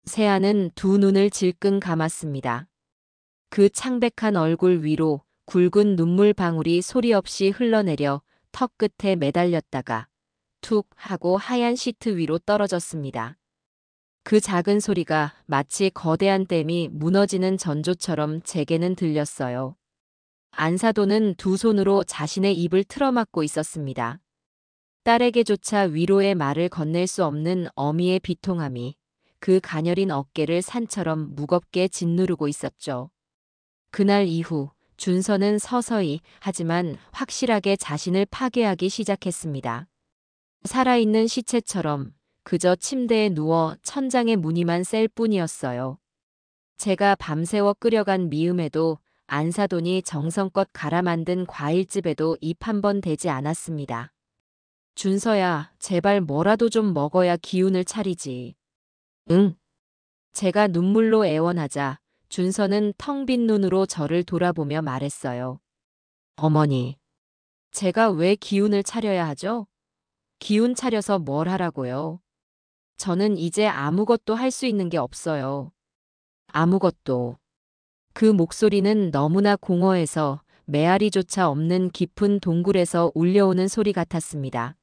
세아는 두 눈을 질끈 감았습니다. 그 창백한 얼굴 위로 굵은 눈물 방울이 소리 없이 흘러내려 턱 끝에 매달렸다가 툭 하고 하얀 시트 위로 떨어졌습니다. 그 작은 소리가 마치 거대한 댐이 무너지는 전조처럼 제게는 들렸어요. 안사도는 두 손으로 자신의 입을 틀어막고 있었습니다. 딸에게조차 위로의 말을 건넬 수 없는 어미의 비통함이 그 가녀린 어깨를 산처럼 무겁게 짓누르고 있었죠. 그날 이후 준서는 서서히 하지만 확실하게 자신을 파괴하기 시작했습니다. 살아있는 시체처럼 그저 침대에 누워 천장에 무늬만 셀 뿐이었어요. 제가 밤새워 끓여간 미음에도 안사돈이 정성껏 갈아 만든 과일즙에도 입 한 번 대지 않았습니다. 준서야, 제발 뭐라도 좀 먹어야 기운을 차리지. 응. 제가 눈물로 애원하자 준서는 텅 빈 눈으로 저를 돌아보며 말했어요. 어머니, 제가 왜 기운을 차려야 하죠? 기운 차려서 뭘 하라고요? 저는 이제 아무것도 할 수 있는 게 없어요. 아무것도. 그 목소리는 너무나 공허해서 메아리조차 없는 깊은 동굴에서 울려오는 소리 같았습니다.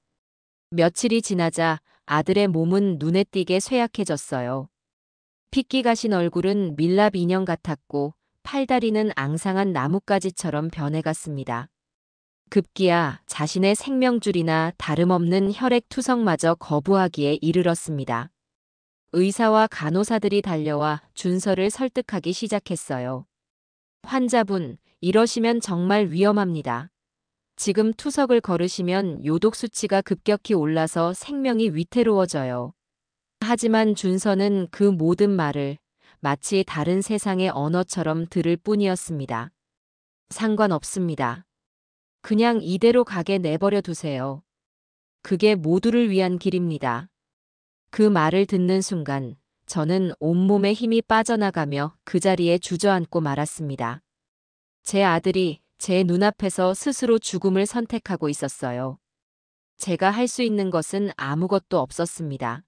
며칠이 지나자 아들의 몸은 눈에 띄게 쇠약해졌어요. 핏기 가신 얼굴은 밀랍 인형 같았고 팔다리는 앙상한 나뭇가지처럼 변해갔습니다. 급기야 자신의 생명줄이나 다름없는 혈액투석마저 거부하기에 이르렀습니다. 의사와 간호사들이 달려와 준서를 설득하기 시작했어요. 환자분, 이러시면 정말 위험합니다. 지금 투석을 걸으시면 요독 수치가 급격히 올라서 생명이 위태로워져요. 하지만 준서는 그 모든 말을 마치 다른 세상의 언어처럼 들을 뿐이었습니다. 상관없습니다. 그냥 이대로 가게 내버려 두세요. 그게 모두를 위한 길입니다. 그 말을 듣는 순간 저는 온몸에 힘이 빠져나가며 그 자리에 주저앉고 말았습니다. 제 아들이 제 눈앞에서 스스로 죽음을 선택하고 있었어요. 제가 할 수 있는 것은 아무것도 없었습니다.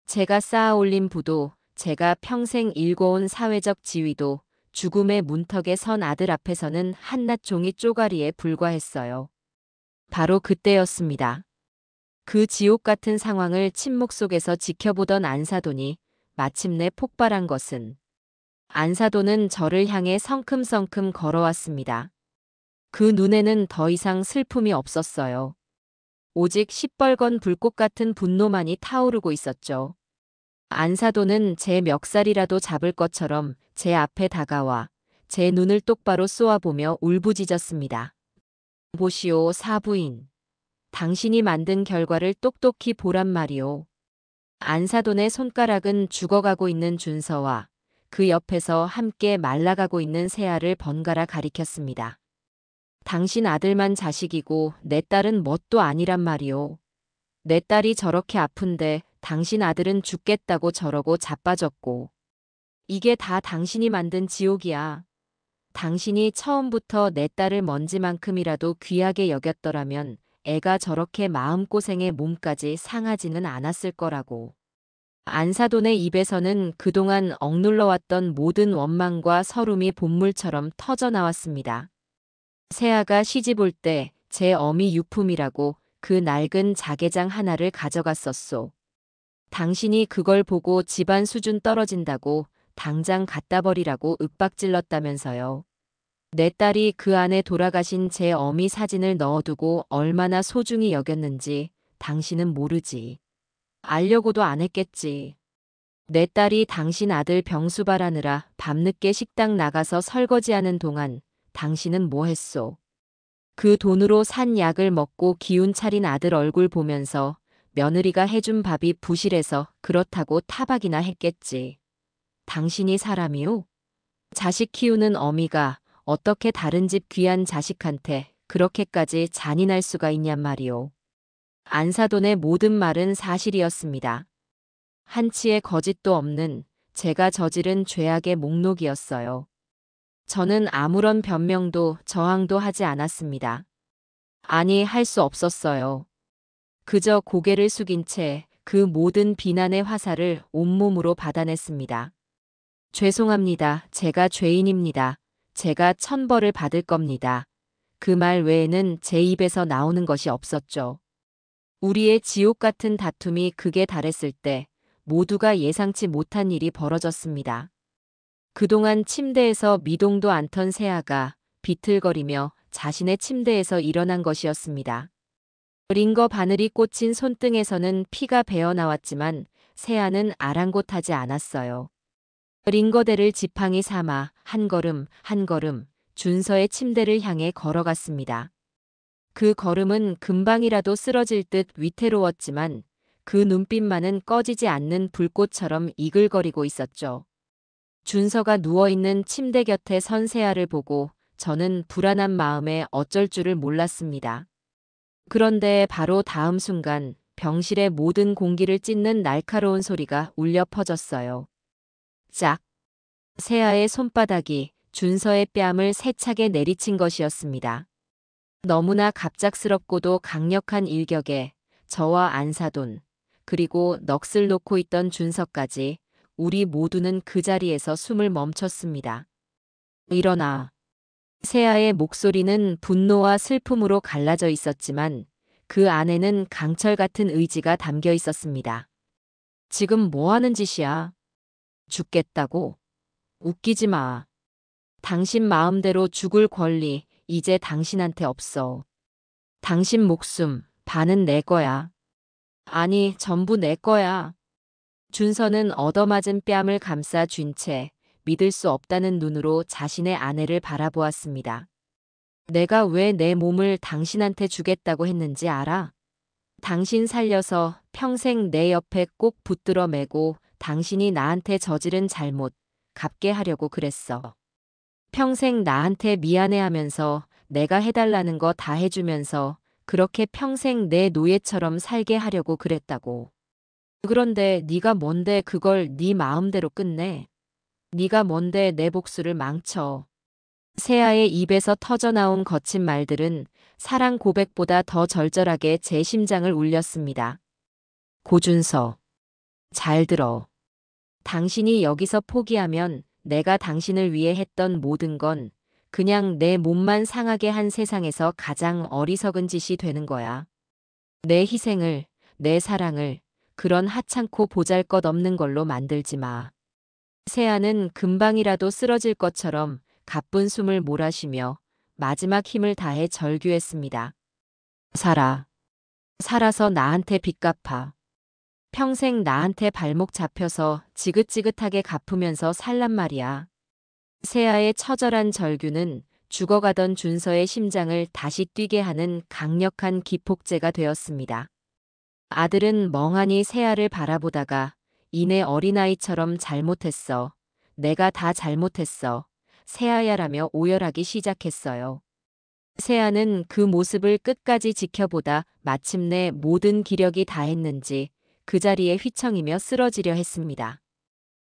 제가 쌓아올린 부도, 제가 평생 일궈온 사회적 지위도 죽음의 문턱에 선 아들 앞에서는 한낱 종이 쪼가리에 불과했어요. 바로 그때였습니다. 그 지옥 같은 상황을 침묵 속에서 지켜보던 안사돈이 마침내 폭발한 것은 안사돈은 저를 향해 성큼성큼 걸어왔습니다. 그 눈에는 더 이상 슬픔이 없었어요. 오직 시뻘건 불꽃 같은 분노만이 타오르고 있었죠. 안사돈은 제 멱살이라도 잡을 것처럼 제 앞에 다가와 제 눈을 똑바로 쏘아보며 울부짖었습니다. 보시오, 사부인. 당신이 만든 결과를 똑똑히 보란 말이오. 안사돈의 손가락은 죽어가고 있는 준서와 그 옆에서 함께 말라가고 있는 세아를 번갈아 가리켰습니다. 당신 아들만 자식이고 내 딸은 뭣도 아니란 말이오. 내 딸이 저렇게 아픈데 당신 아들은 죽겠다고 저러고 자빠졌고. 이게 다 당신이 만든 지옥이야. 당신이 처음부터 내 딸을 먼지만큼이라도 귀하게 여겼더라면 애가 저렇게 마음고생에 몸까지 상하지는 않았을 거라고. 안사돈의 입에서는 그동안 억눌러왔던 모든 원망과 서름이 본물처럼 터져나왔습니다. 세아가 시집 올 때 제 어미 유품이라고 그 낡은 자개장 하나를 가져갔었소. 당신이 그걸 보고 집안 수준 떨어진다고 당장 갖다 버리라고 윽박질렀다면서요. 내 딸이 그 안에 돌아가신 제 어미 사진을 넣어두고 얼마나 소중히 여겼는지 당신은 모르지. 알려고도 안 했겠지. 내 딸이 당신 아들 병수 바라느라 밤늦게 식당 나가서 설거지하는 동안 당신은 뭐 했소? 그 돈으로 산 약을 먹고 기운 차린 아들 얼굴 보면서 며느리가 해준 밥이 부실해서 그렇다고 타박이나 했겠지. 당신이 사람이오? 자식 키우는 어미가 어떻게 다른 집 귀한 자식한테 그렇게까지 잔인할 수가 있냔 말이오. 안사돈의 모든 말은 사실이었습니다. 한치의 거짓도 없는 제가 저지른 죄악의 목록이었어요. 저는 아무런 변명도 저항도 하지 않았습니다. 아니, 할 수 없었어요. 그저 고개를 숙인 채 그 모든 비난의 화살을 온몸으로 받아냈습니다. 죄송합니다. 제가 죄인입니다. 제가 천벌을 받을 겁니다. 그 말 외에는 제 입에서 나오는 것이 없었죠. 우리의 지옥 같은 다툼이 극에 달했을 때 모두가 예상치 못한 일이 벌어졌습니다. 그동안 침대에서 미동도 않던 세아가 비틀거리며 자신의 침대에서 일어난 것이었습니다. 링거 바늘이 꽂힌 손등에서는 피가 배어나왔지만 세아는 아랑곳하지 않았어요. 링거대를 지팡이 삼아 한 걸음 한 걸음 준서의 침대를 향해 걸어갔습니다. 그 걸음은 금방이라도 쓰러질 듯 위태로웠지만 그 눈빛만은 꺼지지 않는 불꽃처럼 이글거리고 있었죠. 준서가 누워있는 침대 곁에 선 세아를 보고 저는 불안한 마음에 어쩔 줄을 몰랐습니다. 그런데 바로 다음 순간 병실의 모든 공기를 찢는 날카로운 소리가 울려 퍼졌어요. 짝! 세아의 손바닥이 준서의 뺨을 세차게 내리친 것이었습니다. 너무나 갑작스럽고도 강력한 일격에 저와 안사돈, 그리고 넋을 놓고 있던 준서까지 우리 모두는 그 자리에서 숨을 멈췄습니다. 일어나. 세아의 목소리는 분노와 슬픔으로 갈라져 있었지만 그 안에는 강철 같은 의지가 담겨 있었습니다. 지금 뭐 하는 짓이야? 죽겠다고? 웃기지 마. 당신 마음대로 죽을 권리 이제 당신한테 없어. 당신 목숨 반은 내 거야. 아니, 전부 내 거야. 준서는 얻어맞은 뺨을 감싸 쥔 채 믿을 수 없다는 눈으로 자신의 아내를 바라보았습니다. 내가 왜 내 몸을 당신한테 주겠다고 했는지 알아? 당신 살려서 평생 내 옆에 꼭 붙들어 매고 당신이 나한테 저지른 잘못 갚게 하려고 그랬어. 평생 나한테 미안해하면서 내가 해달라는 거 다 해주면서 그렇게 평생 내 노예처럼 살게 하려고 그랬다고. 그런데 네가 뭔데 그걸 네 마음대로 끝내? 네가 뭔데 내 복수를 망쳐? 세아의 입에서 터져나온 거친 말들은 사랑 고백보다 더 절절하게 제 심장을 울렸습니다. 고준서, 잘 들어. 당신이 여기서 포기하면 내가 당신을 위해 했던 모든 건 그냥 내 몸만 상하게 한 세상에서 가장 어리석은 짓이 되는 거야. 내 희생을, 내 사랑을 그런 하찮고 보잘것없는 걸로 만들지 마. 세아는 금방이라도 쓰러질 것처럼 가쁜 숨을 몰아쉬며 마지막 힘을 다해 절규했습니다. 살아. 살아서 나한테 빚 갚아. 평생 나한테 발목 잡혀서 지긋지긋하게 갚으면서 살란 말이야. 세아의 처절한 절규는 죽어가던 준서의 심장을 다시 뛰게 하는 강력한 기폭제가 되었습니다. 아들은 멍하니 세아를 바라보다가 이내 어린아이처럼 잘못했어. 내가 다 잘못했어. 세아야라며 오열하기 시작했어요. 세아는 그 모습을 끝까지 지켜보다 마침내 모든 기력이 다했는지 그 자리에 휘청이며 쓰러지려 했습니다.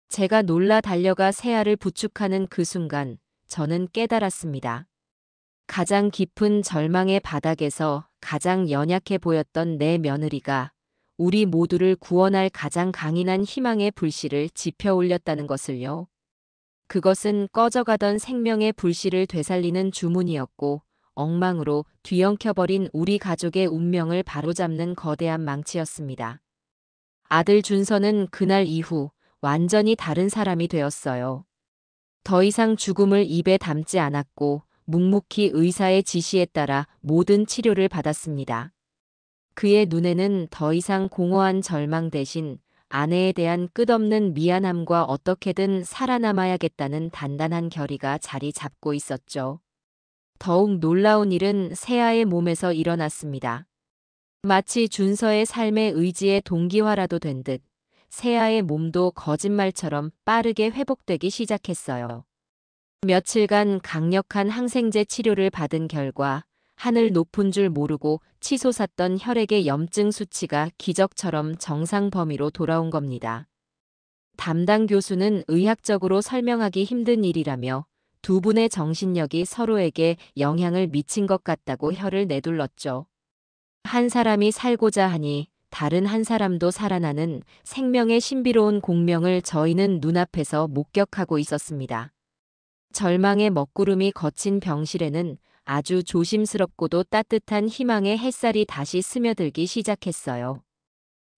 제가 놀라 달려가 세아를 부축하는 그 순간 저는 깨달았습니다. 가장 깊은 절망의 바닥에서 가장 연약해 보였던 내 며느리가 우리 모두를 구원할 가장 강인한 희망의 불씨를 지펴 올렸다는 것을요. 그것은 꺼져가던 생명의 불씨를 되살리는 주문이었고 엉망으로 뒤엉켜버린 우리 가족의 운명을 바로잡는 거대한 망치였습니다. 아들 준서는 그날 이후 완전히 다른 사람이 되었어요. 더 이상 죽음을 입에 담지 않았고 묵묵히 의사의 지시에 따라 모든 치료를 받았습니다. 그의 눈에는 더 이상 공허한 절망 대신 아내에 대한 끝없는 미안함과 어떻게든 살아남아야겠다는 단단한 결의가 자리 잡고 있었죠. 더욱 놀라운 일은 세아의 몸에서 일어났습니다. 마치 준서의 삶의 의지의 동기화라도 된 듯 세아의 몸도 거짓말처럼 빠르게 회복되기 시작했어요. 며칠간 강력한 항생제 치료를 받은 결과 하늘 높은 줄 모르고 치솟았던 혈액의 염증 수치가 기적처럼 정상 범위로 돌아온 겁니다. 담당 교수는 의학적으로 설명하기 힘든 일이라며 두 분의 정신력이 서로에게 영향을 미친 것 같다고 혀를 내둘렀죠. 한 사람이 살고자 하니 다른 한 사람도 살아나는 생명의 신비로운 공명을 저희는 눈앞에서 목격하고 있었습니다. 절망의 먹구름이 거친 병실에는 아주 조심스럽고도 따뜻한 희망의 햇살이 다시 스며들기 시작했어요.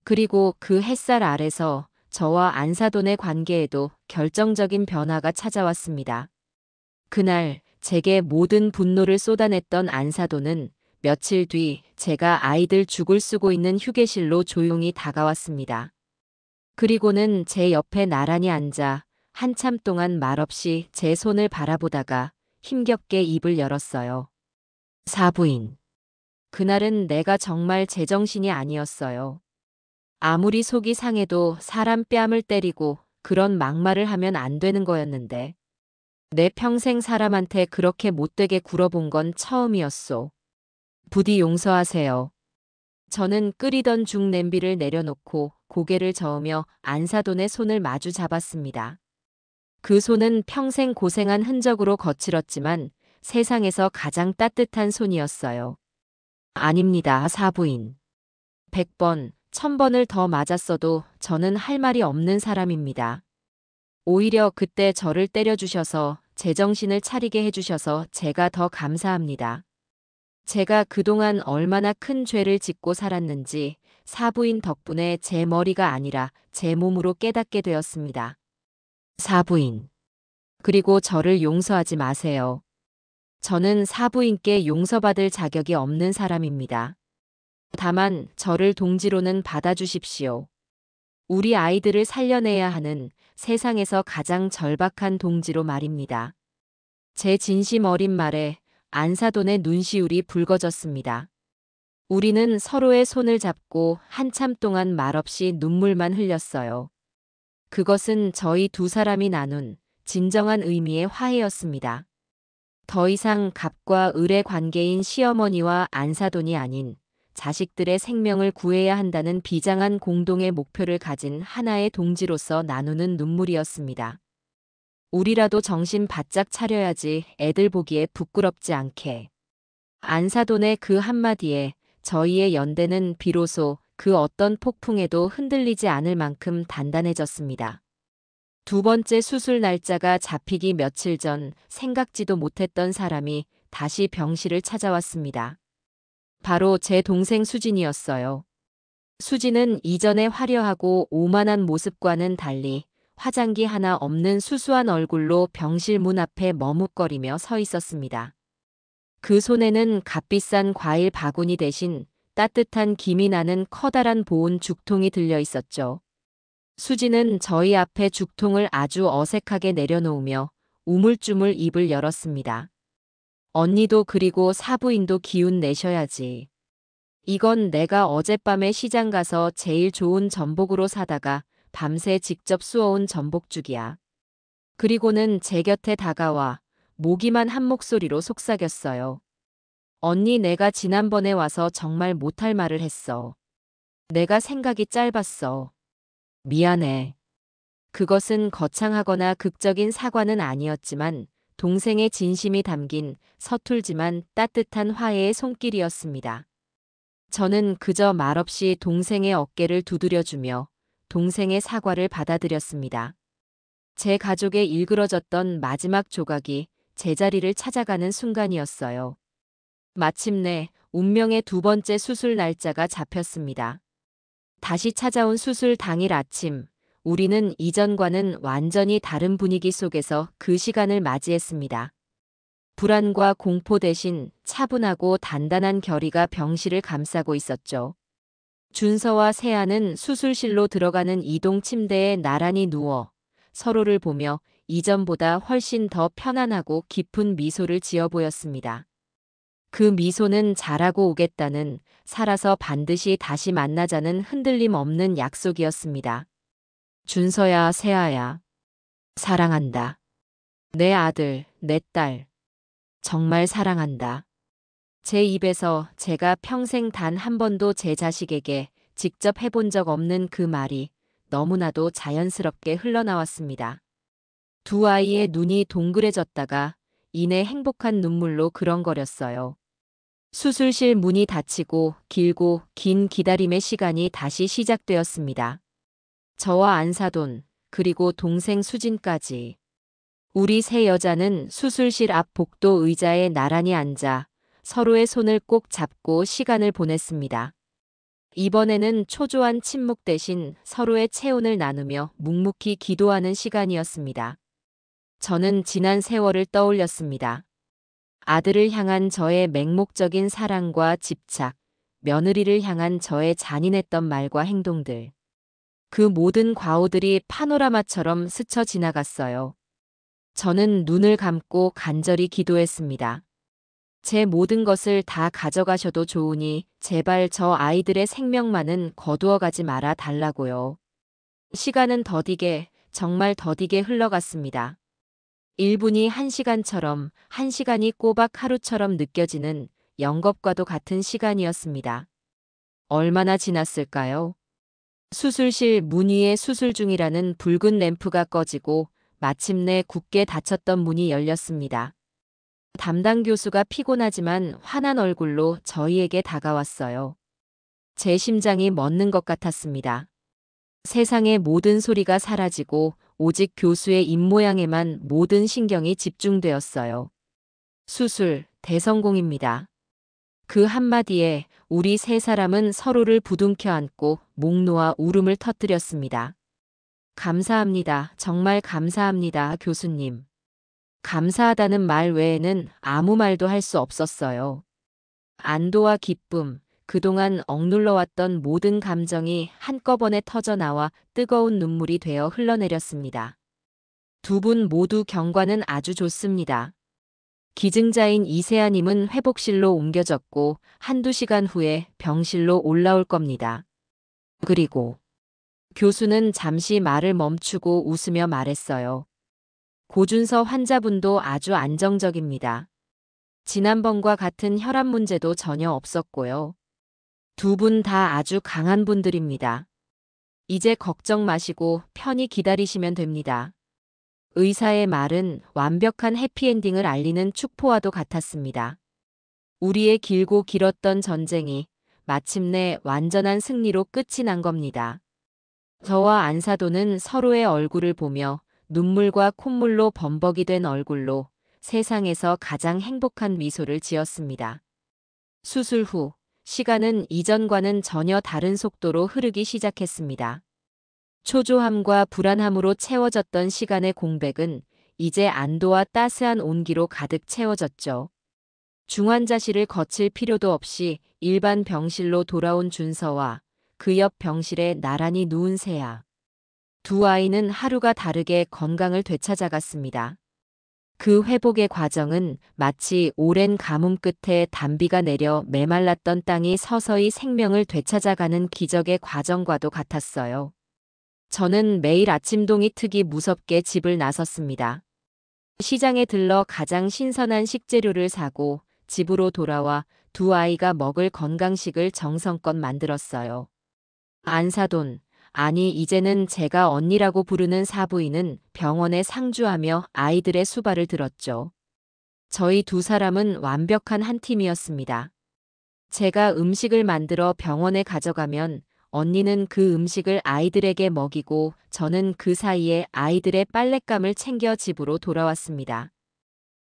그리고 그 햇살 아래서 저와 안사돈의 관계에도 결정적인 변화가 찾아왔습니다. 그날 제게 모든 분노를 쏟아냈던 안사돈은 며칠 뒤 제가 아이들 죽을 쓰고 있는 휴게실로 조용히 다가왔습니다. 그리고는 제 옆에 나란히 앉아 한참 동안 말없이 제 손을 바라보다가 힘겹게 입을 열었어요. 사부인. 그날은 내가 정말 제정신이 아니었어요. 아무리 속이 상해도 사람 뺨을 때리고 그런 막말을 하면 안 되는 거였는데 내 평생 사람한테 그렇게 못되게 굴어본 건 처음이었소. 부디 용서하세요. 저는 끓이던 죽 냄비를 내려놓고 고개를 저으며 안사돈의 손을 마주 잡았습니다. 그 손은 평생 고생한 흔적으로 거칠었지만 세상에서 가장 따뜻한 손이었어요. 아닙니다, 사부인. 100번, 1000번을 더 맞았어도 저는 할 말이 없는 사람입니다. 오히려 그때 저를 때려주셔서 제정신을 차리게 해주셔서 제가 더 감사합니다. 제가 그동안 얼마나 큰 죄를 짓고 살았는지 사부인 덕분에 제 머리가 아니라 제 몸으로 깨닫게 되었습니다. 사부인. 그리고 저를 용서하지 마세요. 저는 사부인께 용서받을 자격이 없는 사람입니다. 다만 저를 동지로는 받아주십시오. 우리 아이들을 살려내야 하는 세상에서 가장 절박한 동지로 말입니다. 제 진심 어린 말에 안사돈의 눈시울이 붉어졌습니다. 우리는 서로의 손을 잡고 한참 동안 말없이 눈물만 흘렸어요. 그것은 저희 두 사람이 나눈 진정한 의미의 화해였습니다. 더 이상 갑과 을의 관계인 시어머니와 안사돈이 아닌 자식들의 생명을 구해야 한다는 비장한 공동의 목표를 가진 하나의 동지로서 나누는 눈물이었습니다. 우리라도 정신 바짝 차려야지 애들 보기에 부끄럽지 않게. 안사돈의 그 한마디에 저희의 연대는 비로소 그 어떤 폭풍에도 흔들리지 않을 만큼 단단해졌습니다. 두 번째 수술 날짜가 잡히기 며칠 전 생각지도 못했던 사람이 다시 병실을 찾아왔습니다. 바로 제 동생 수진이었어요. 수진은 이전의 화려하고 오만한 모습과는 달리 화장기 하나 없는 수수한 얼굴로 병실 문 앞에 머뭇거리며 서 있었습니다. 그 손에는 값비싼 과일 바구니 대신 따뜻한 김이 나는 커다란 보온 죽통이 들려 있었죠. 수진은 저희 앞에 죽통을 아주 어색하게 내려놓으며 우물쭈물 입을 열었습니다. 언니도 그리고 사부인도 기운 내셔야지. 이건 내가 어젯밤에 시장 가서 제일 좋은 전복으로 사다가 밤새 직접 쑤어온 전복죽이야. 그리고는 제 곁에 다가와 모기만 한 목소리로 속삭였어요. 언니, 내가 지난번에 와서 정말 못할 말을 했어. 내가 생각이 짧았어. 미안해. 그것은 거창하거나 극적인 사과는 아니었지만 동생의 진심이 담긴 서툴지만 따뜻한 화해의 손길이었습니다. 저는 그저 말없이 동생의 어깨를 두드려주며 동생의 사과를 받아들였습니다. 제 가족의 일그러졌던 마지막 조각이 제자리를 찾아가는 순간이었어요. 마침내 운명의 두 번째 수술 날짜가 잡혔습니다. 다시 찾아온 수술 당일 아침, 우리는 이전과는 완전히 다른 분위기 속에서 그 시간을 맞이했습니다. 불안과 공포 대신 차분하고 단단한 결의가 병실을 감싸고 있었죠. 준서와 세아는 수술실로 들어가는 이동 침대에 나란히 누워 서로를 보며 이전보다 훨씬 더 편안하고 깊은 미소를 지어 보였습니다. 그 미소는 잘하고 오겠다는, 살아서 반드시 다시 만나자는 흔들림 없는 약속이었습니다. 준서야, 세아야. 사랑한다. 내 아들, 내 딸. 정말 사랑한다. 제 입에서 제가 평생 단 한 번도 제 자식에게 직접 해본 적 없는 그 말이 너무나도 자연스럽게 흘러나왔습니다. 두 아이의 눈이 동그래졌다가 이내 행복한 눈물로 그렁거렸어요. 수술실 문이 닫히고 길고 긴 기다림의 시간이 다시 시작되었습니다. 저와 안사돈, 그리고 동생 수진까지. 우리 세 여자는 수술실 앞 복도 의자에 나란히 앉아 서로의 손을 꼭 잡고 시간을 보냈습니다. 이번에는 초조한 침묵 대신 서로의 체온을 나누며 묵묵히 기도하는 시간이었습니다. 저는 지난 세월을 떠올렸습니다. 아들을 향한 저의 맹목적인 사랑과 집착, 며느리를 향한 저의 잔인했던 말과 행동들. 그 모든 과오들이 파노라마처럼 스쳐 지나갔어요. 저는 눈을 감고 간절히 기도했습니다. 제 모든 것을 다 가져가셔도 좋으니 제발 저 아이들의 생명만은 거두어 가지 말아 달라고요. 시간은 더디게, 정말 더디게 흘러갔습니다. 1분이 1시간처럼, 1시간이 꼬박 하루처럼 느껴지는 영겁과도 같은 시간이었습니다. 얼마나 지났을까요? 수술실 문 위에 수술 중이라는 붉은 램프가 꺼지고 마침내 굳게 닫혔던 문이 열렸습니다. 담당 교수가 피곤하지만 환한 얼굴로 저희에게 다가왔어요. 제 심장이 멎는 것 같았습니다. 세상의 모든 소리가 사라지고 오직 교수의 입모양에만 모든 신경이 집중되었어요. 수술, 대성공입니다. 그 한마디에 우리 세 사람은 서로를 부둥켜 안고 목 놓아 울음을 터뜨렸습니다. 감사합니다. 정말 감사합니다, 교수님. 감사하다는 말 외에는 아무 말도 할 수 없었어요. 안도와 기쁨, 그동안 억눌러왔던 모든 감정이 한꺼번에 터져나와 뜨거운 눈물이 되어 흘러내렸습니다. 두 분 모두 경과는 아주 좋습니다. 기증자인 이세아님은 회복실로 옮겨졌고 한두 시간 후에 병실로 올라올 겁니다. 그리고 교수는 잠시 말을 멈추고 웃으며 말했어요. 고준서 환자분도 아주 안정적입니다. 지난번과 같은 혈압 문제도 전혀 없었고요. 두 분 다 아주 강한 분들입니다. 이제 걱정 마시고 편히 기다리시면 됩니다. 의사의 말은 완벽한 해피엔딩을 알리는 축포와도 같았습니다. 우리의 길고 길었던 전쟁이 마침내 완전한 승리로 끝이 난 겁니다. 저와 안사도는 서로의 얼굴을 보며 눈물과 콧물로 범벅이 된 얼굴로 세상에서 가장 행복한 미소를 지었습니다. 수술 후 시간은 이전과는 전혀 다른 속도로 흐르기 시작했습니다. 초조함과 불안함으로 채워졌던 시간의 공백은 이제 안도와 따스한 온기로 가득 채워졌죠. 중환자실을 거칠 필요도 없이 일반 병실로 돌아온 준서와 그 옆 병실에 나란히 누운 세아. 두 아이는 하루가 다르게 건강을 되찾아갔습니다. 그 회복의 과정은 마치 오랜 가뭄 끝에 단비가 내려 메말랐던 땅이 서서히 생명을 되찾아가는 기적의 과정과도 같았어요. 저는 매일 아침 동이 트기 무섭게 집을 나섰습니다. 시장에 들러 가장 신선한 식재료를 사고 집으로 돌아와 두 아이가 먹을 건강식을 정성껏 만들었어요. 안사돈, 아니 이제는 제가 언니라고 부르는 사부인은 병원에 상주하며 아이들의 수발을 들었죠. 저희 두 사람은 완벽한 한 팀이었습니다. 제가 음식을 만들어 병원에 가져가면 언니는 그 음식을 아이들에게 먹이고 저는 그 사이에 아이들의 빨랫감을 챙겨 집으로 돌아왔습니다.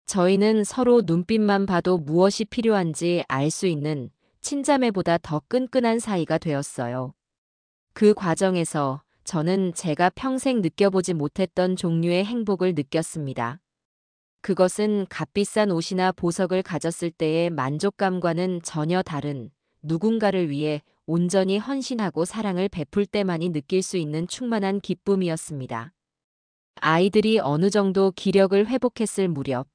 저희는 서로 눈빛만 봐도 무엇이 필요한지 알 수 있는 친자매보다 더 끈끈한 사이가 되었어요. 그 과정에서 저는 제가 평생 느껴보지 못했던 종류의 행복을 느꼈습니다. 그것은 값비싼 옷이나 보석을 가졌을 때의 만족감과는 전혀 다른 누군가를 위해 온전히 헌신하고 사랑을 베풀 때만이 느낄 수 있는 충만한 기쁨이었습니다. 아이들이 어느 정도 기력을 회복했을 무렵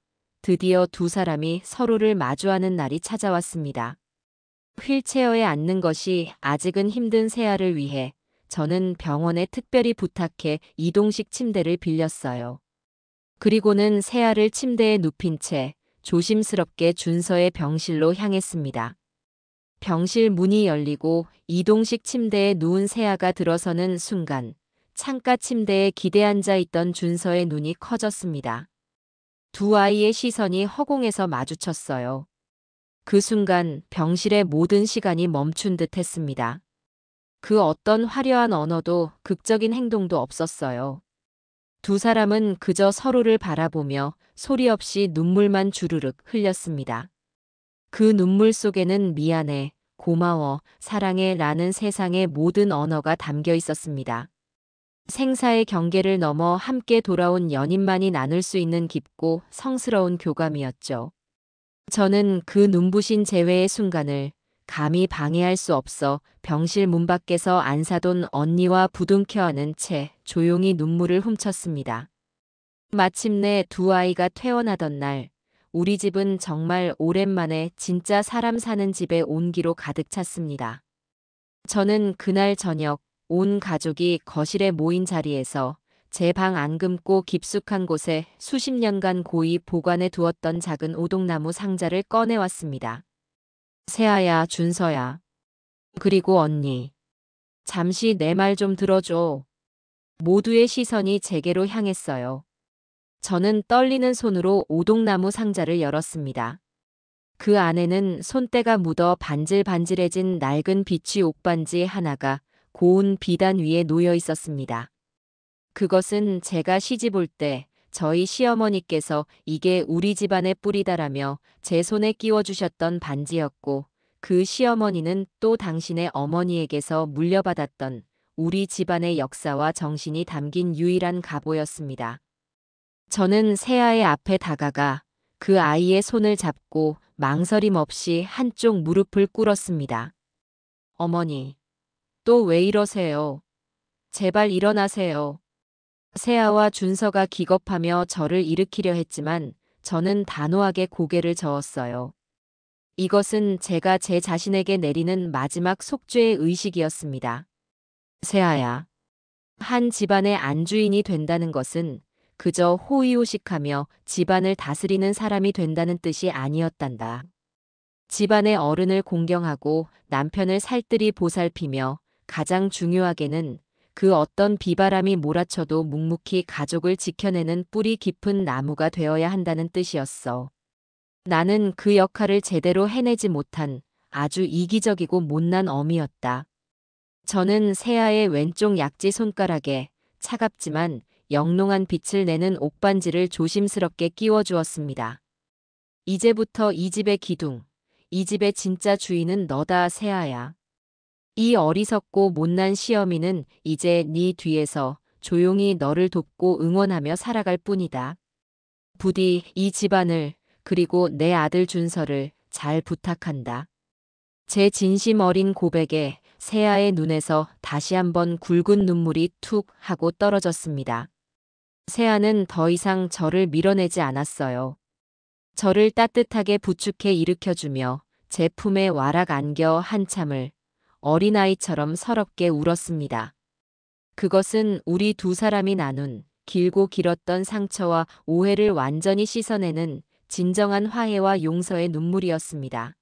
드디어 두 사람이 서로를 마주하는 날이 찾아왔습니다. 휠체어에 앉는 것이 아직은 힘든 세아를 위해 저는 병원에 특별히 부탁해 이동식 침대를 빌렸어요. 그리고는 세아를 침대에 눕힌 채 조심스럽게 준서의 병실로 향했습니다. 병실 문이 열리고 이동식 침대에 누운 세아가 들어서는 순간 창가 침대에 기대 앉아 있던 준서의 눈이 커졌습니다. 두 아이의 시선이 허공에서 마주쳤어요. 그 순간 병실의 모든 시간이 멈춘 듯 했습니다. 그 어떤 화려한 언어도 극적인 행동도 없었어요. 두 사람은 그저 서로를 바라보며 소리 없이 눈물만 주르륵 흘렸습니다. 그 눈물 속에는 미안해, 고마워, 사랑해 라는 세상의 모든 언어가 담겨 있었습니다. 생사의 경계를 넘어 함께 돌아온 연인만이 나눌 수 있는 깊고 성스러운 교감이었죠. 저는 그 눈부신 재회의 순간을 감히 방해할 수 없어 병실 문 밖에서 안사돈 언니와 부둥켜 안은 채 조용히 눈물을 훔쳤습니다. 마침내 두 아이가 퇴원하던 날, 우리 집은 정말 오랜만에 진짜 사람 사는 집의 온기로 가득 찼습니다. 저는 그날 저녁 온 가족이 거실에 모인 자리에서 제 방 앙금고 깊숙한 곳에 수십 년간 고이 보관해 두었던 작은 오동나무 상자를 꺼내왔습니다. 세아야, 준서야. 그리고 언니. 잠시 내 말 좀 들어줘. 모두의 시선이 제게로 향했어요. 저는 떨리는 손으로 오동나무 상자를 열었습니다. 그 안에는 손때가 묻어 반질반질해진 낡은 비취 옷반지 하나가 고운 비단 위에 놓여 있었습니다. 그것은 제가 시집 올 때 저희 시어머니께서 이게 우리 집안의 뿌리다라며 제 손에 끼워주셨던 반지였고, 그 시어머니는 또 당신의 어머니에게서 물려받았던 우리 집안의 역사와 정신이 담긴 유일한 갑오였습니다. 저는 세아의 앞에 다가가 그 아이의 손을 잡고 망설임 없이 한쪽 무릎을 꿇었습니다. 어머니, 또 왜 이러세요? 제발 일어나세요. 세아와 준서가 기겁하며 저를 일으키려 했지만 저는 단호하게 고개를 저었어요. 이것은 제가 제 자신에게 내리는 마지막 속죄의 의식이었습니다. 세아야, 한 집안의 안주인이 된다는 것은 그저 호의호식하며 집안을 다스리는 사람이 된다는 뜻이 아니었단다. 집안의 어른을 공경하고 남편을 살뜰히 보살피며 가장 중요하게는 그 어떤 비바람이 몰아쳐도 묵묵히 가족을 지켜내는 뿌리 깊은 나무가 되어야 한다는 뜻이었어. 나는 그 역할을 제대로 해내지 못한 아주 이기적이고 못난 어미였다. 저는 세아의 왼쪽 약지 손가락에 차갑지만 영롱한 빛을 내는 옥반지를 조심스럽게 끼워주었습니다. 이제부터 이 집의 기둥, 이 집의 진짜 주인은 너다, 세아야. 이 어리석고 못난 시어미는 이제 네 뒤에서 조용히 너를 돕고 응원하며 살아갈 뿐이다. 부디 이 집안을, 그리고 내 아들 준서를 잘 부탁한다. 제 진심 어린 고백에 세아의 눈에서 다시 한번 굵은 눈물이 툭 하고 떨어졌습니다. 세아는 더 이상 저를 밀어내지 않았어요. 저를 따뜻하게 부축해 일으켜주며 제 품에 와락 안겨 한참을 어린아이처럼 서럽게 울었습니다. 그것은 우리 두 사람이 나눈 길고 길었던 상처와 오해를 완전히 씻어내는 진정한 화해와 용서의 눈물이었습니다.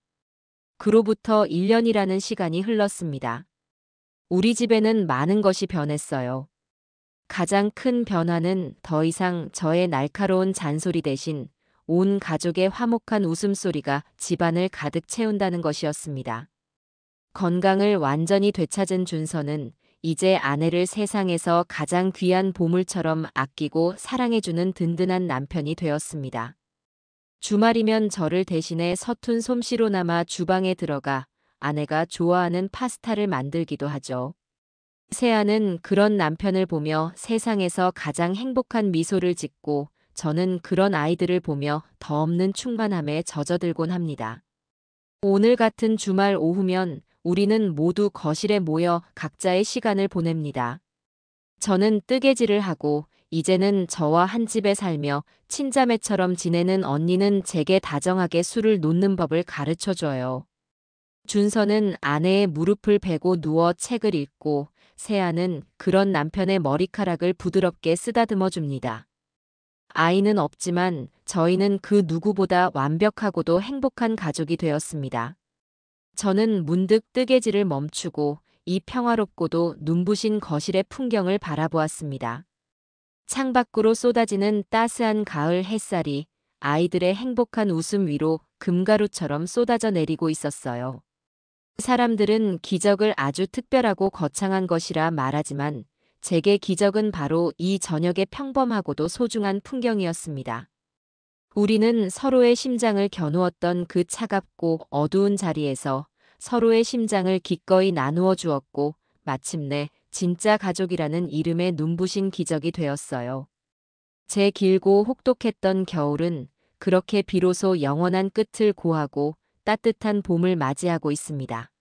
그로부터 1년이라는 시간이 흘렀습니다. 우리 집에는 많은 것이 변했어요. 가장 큰 변화는 더 이상 저의 날카로운 잔소리 대신 온 가족의 화목한 웃음소리가 집안을 가득 채운다는 것이었습니다. 건강을 완전히 되찾은 준서는 이제 아내를 세상에서 가장 귀한 보물처럼 아끼고 사랑해주는 든든한 남편이 되었습니다. 주말이면 저를 대신해 서툰 솜씨로나마 주방에 들어가 아내가 좋아하는 파스타를 만들기도 하죠. 세아는 그런 남편을 보며 세상에서 가장 행복한 미소를 짓고 저는 그런 아이들을 보며 더 없는 충만함에 젖어들곤 합니다. 오늘 같은 주말 오후면 우리는 모두 거실에 모여 각자의 시간을 보냅니다. 저는 뜨개질을 하고 이제는 저와 한 집에 살며 친자매처럼 지내는 언니는 제게 다정하게 술을 놓는 법을 가르쳐줘요. 준서는 아내의 무릎을 베고 누워 책을 읽고 세아는 그런 남편의 머리카락을 부드럽게 쓰다듬어 줍니다. 아이는 없지만 저희는 그 누구보다 완벽하고도 행복한 가족이 되었습니다. 저는 문득 뜨개질을 멈추고 이 평화롭고도 눈부신 거실의 풍경을 바라보았습니다. 창밖으로 쏟아지는 따스한 가을 햇살이 아이들의 행복한 웃음 위로 금가루처럼 쏟아져 내리고 있었어요. 사람들은 기적을 아주 특별하고 거창한 것이라 말하지만 제게 기적은 바로 이 저녁의 평범하고도 소중한 풍경이었습니다. 우리는 서로의 심장을 겨누었던 그 차갑고 어두운 자리에서 서로의 심장을 기꺼이 나누어 주었고 마침내 진짜 가족이라는 이름의 눈부신 기적이 되었어요. 제 길고 혹독했던 겨울은 그렇게 비로소 영원한 끝을 고하고 따뜻한 봄을 맞이하고 있습니다.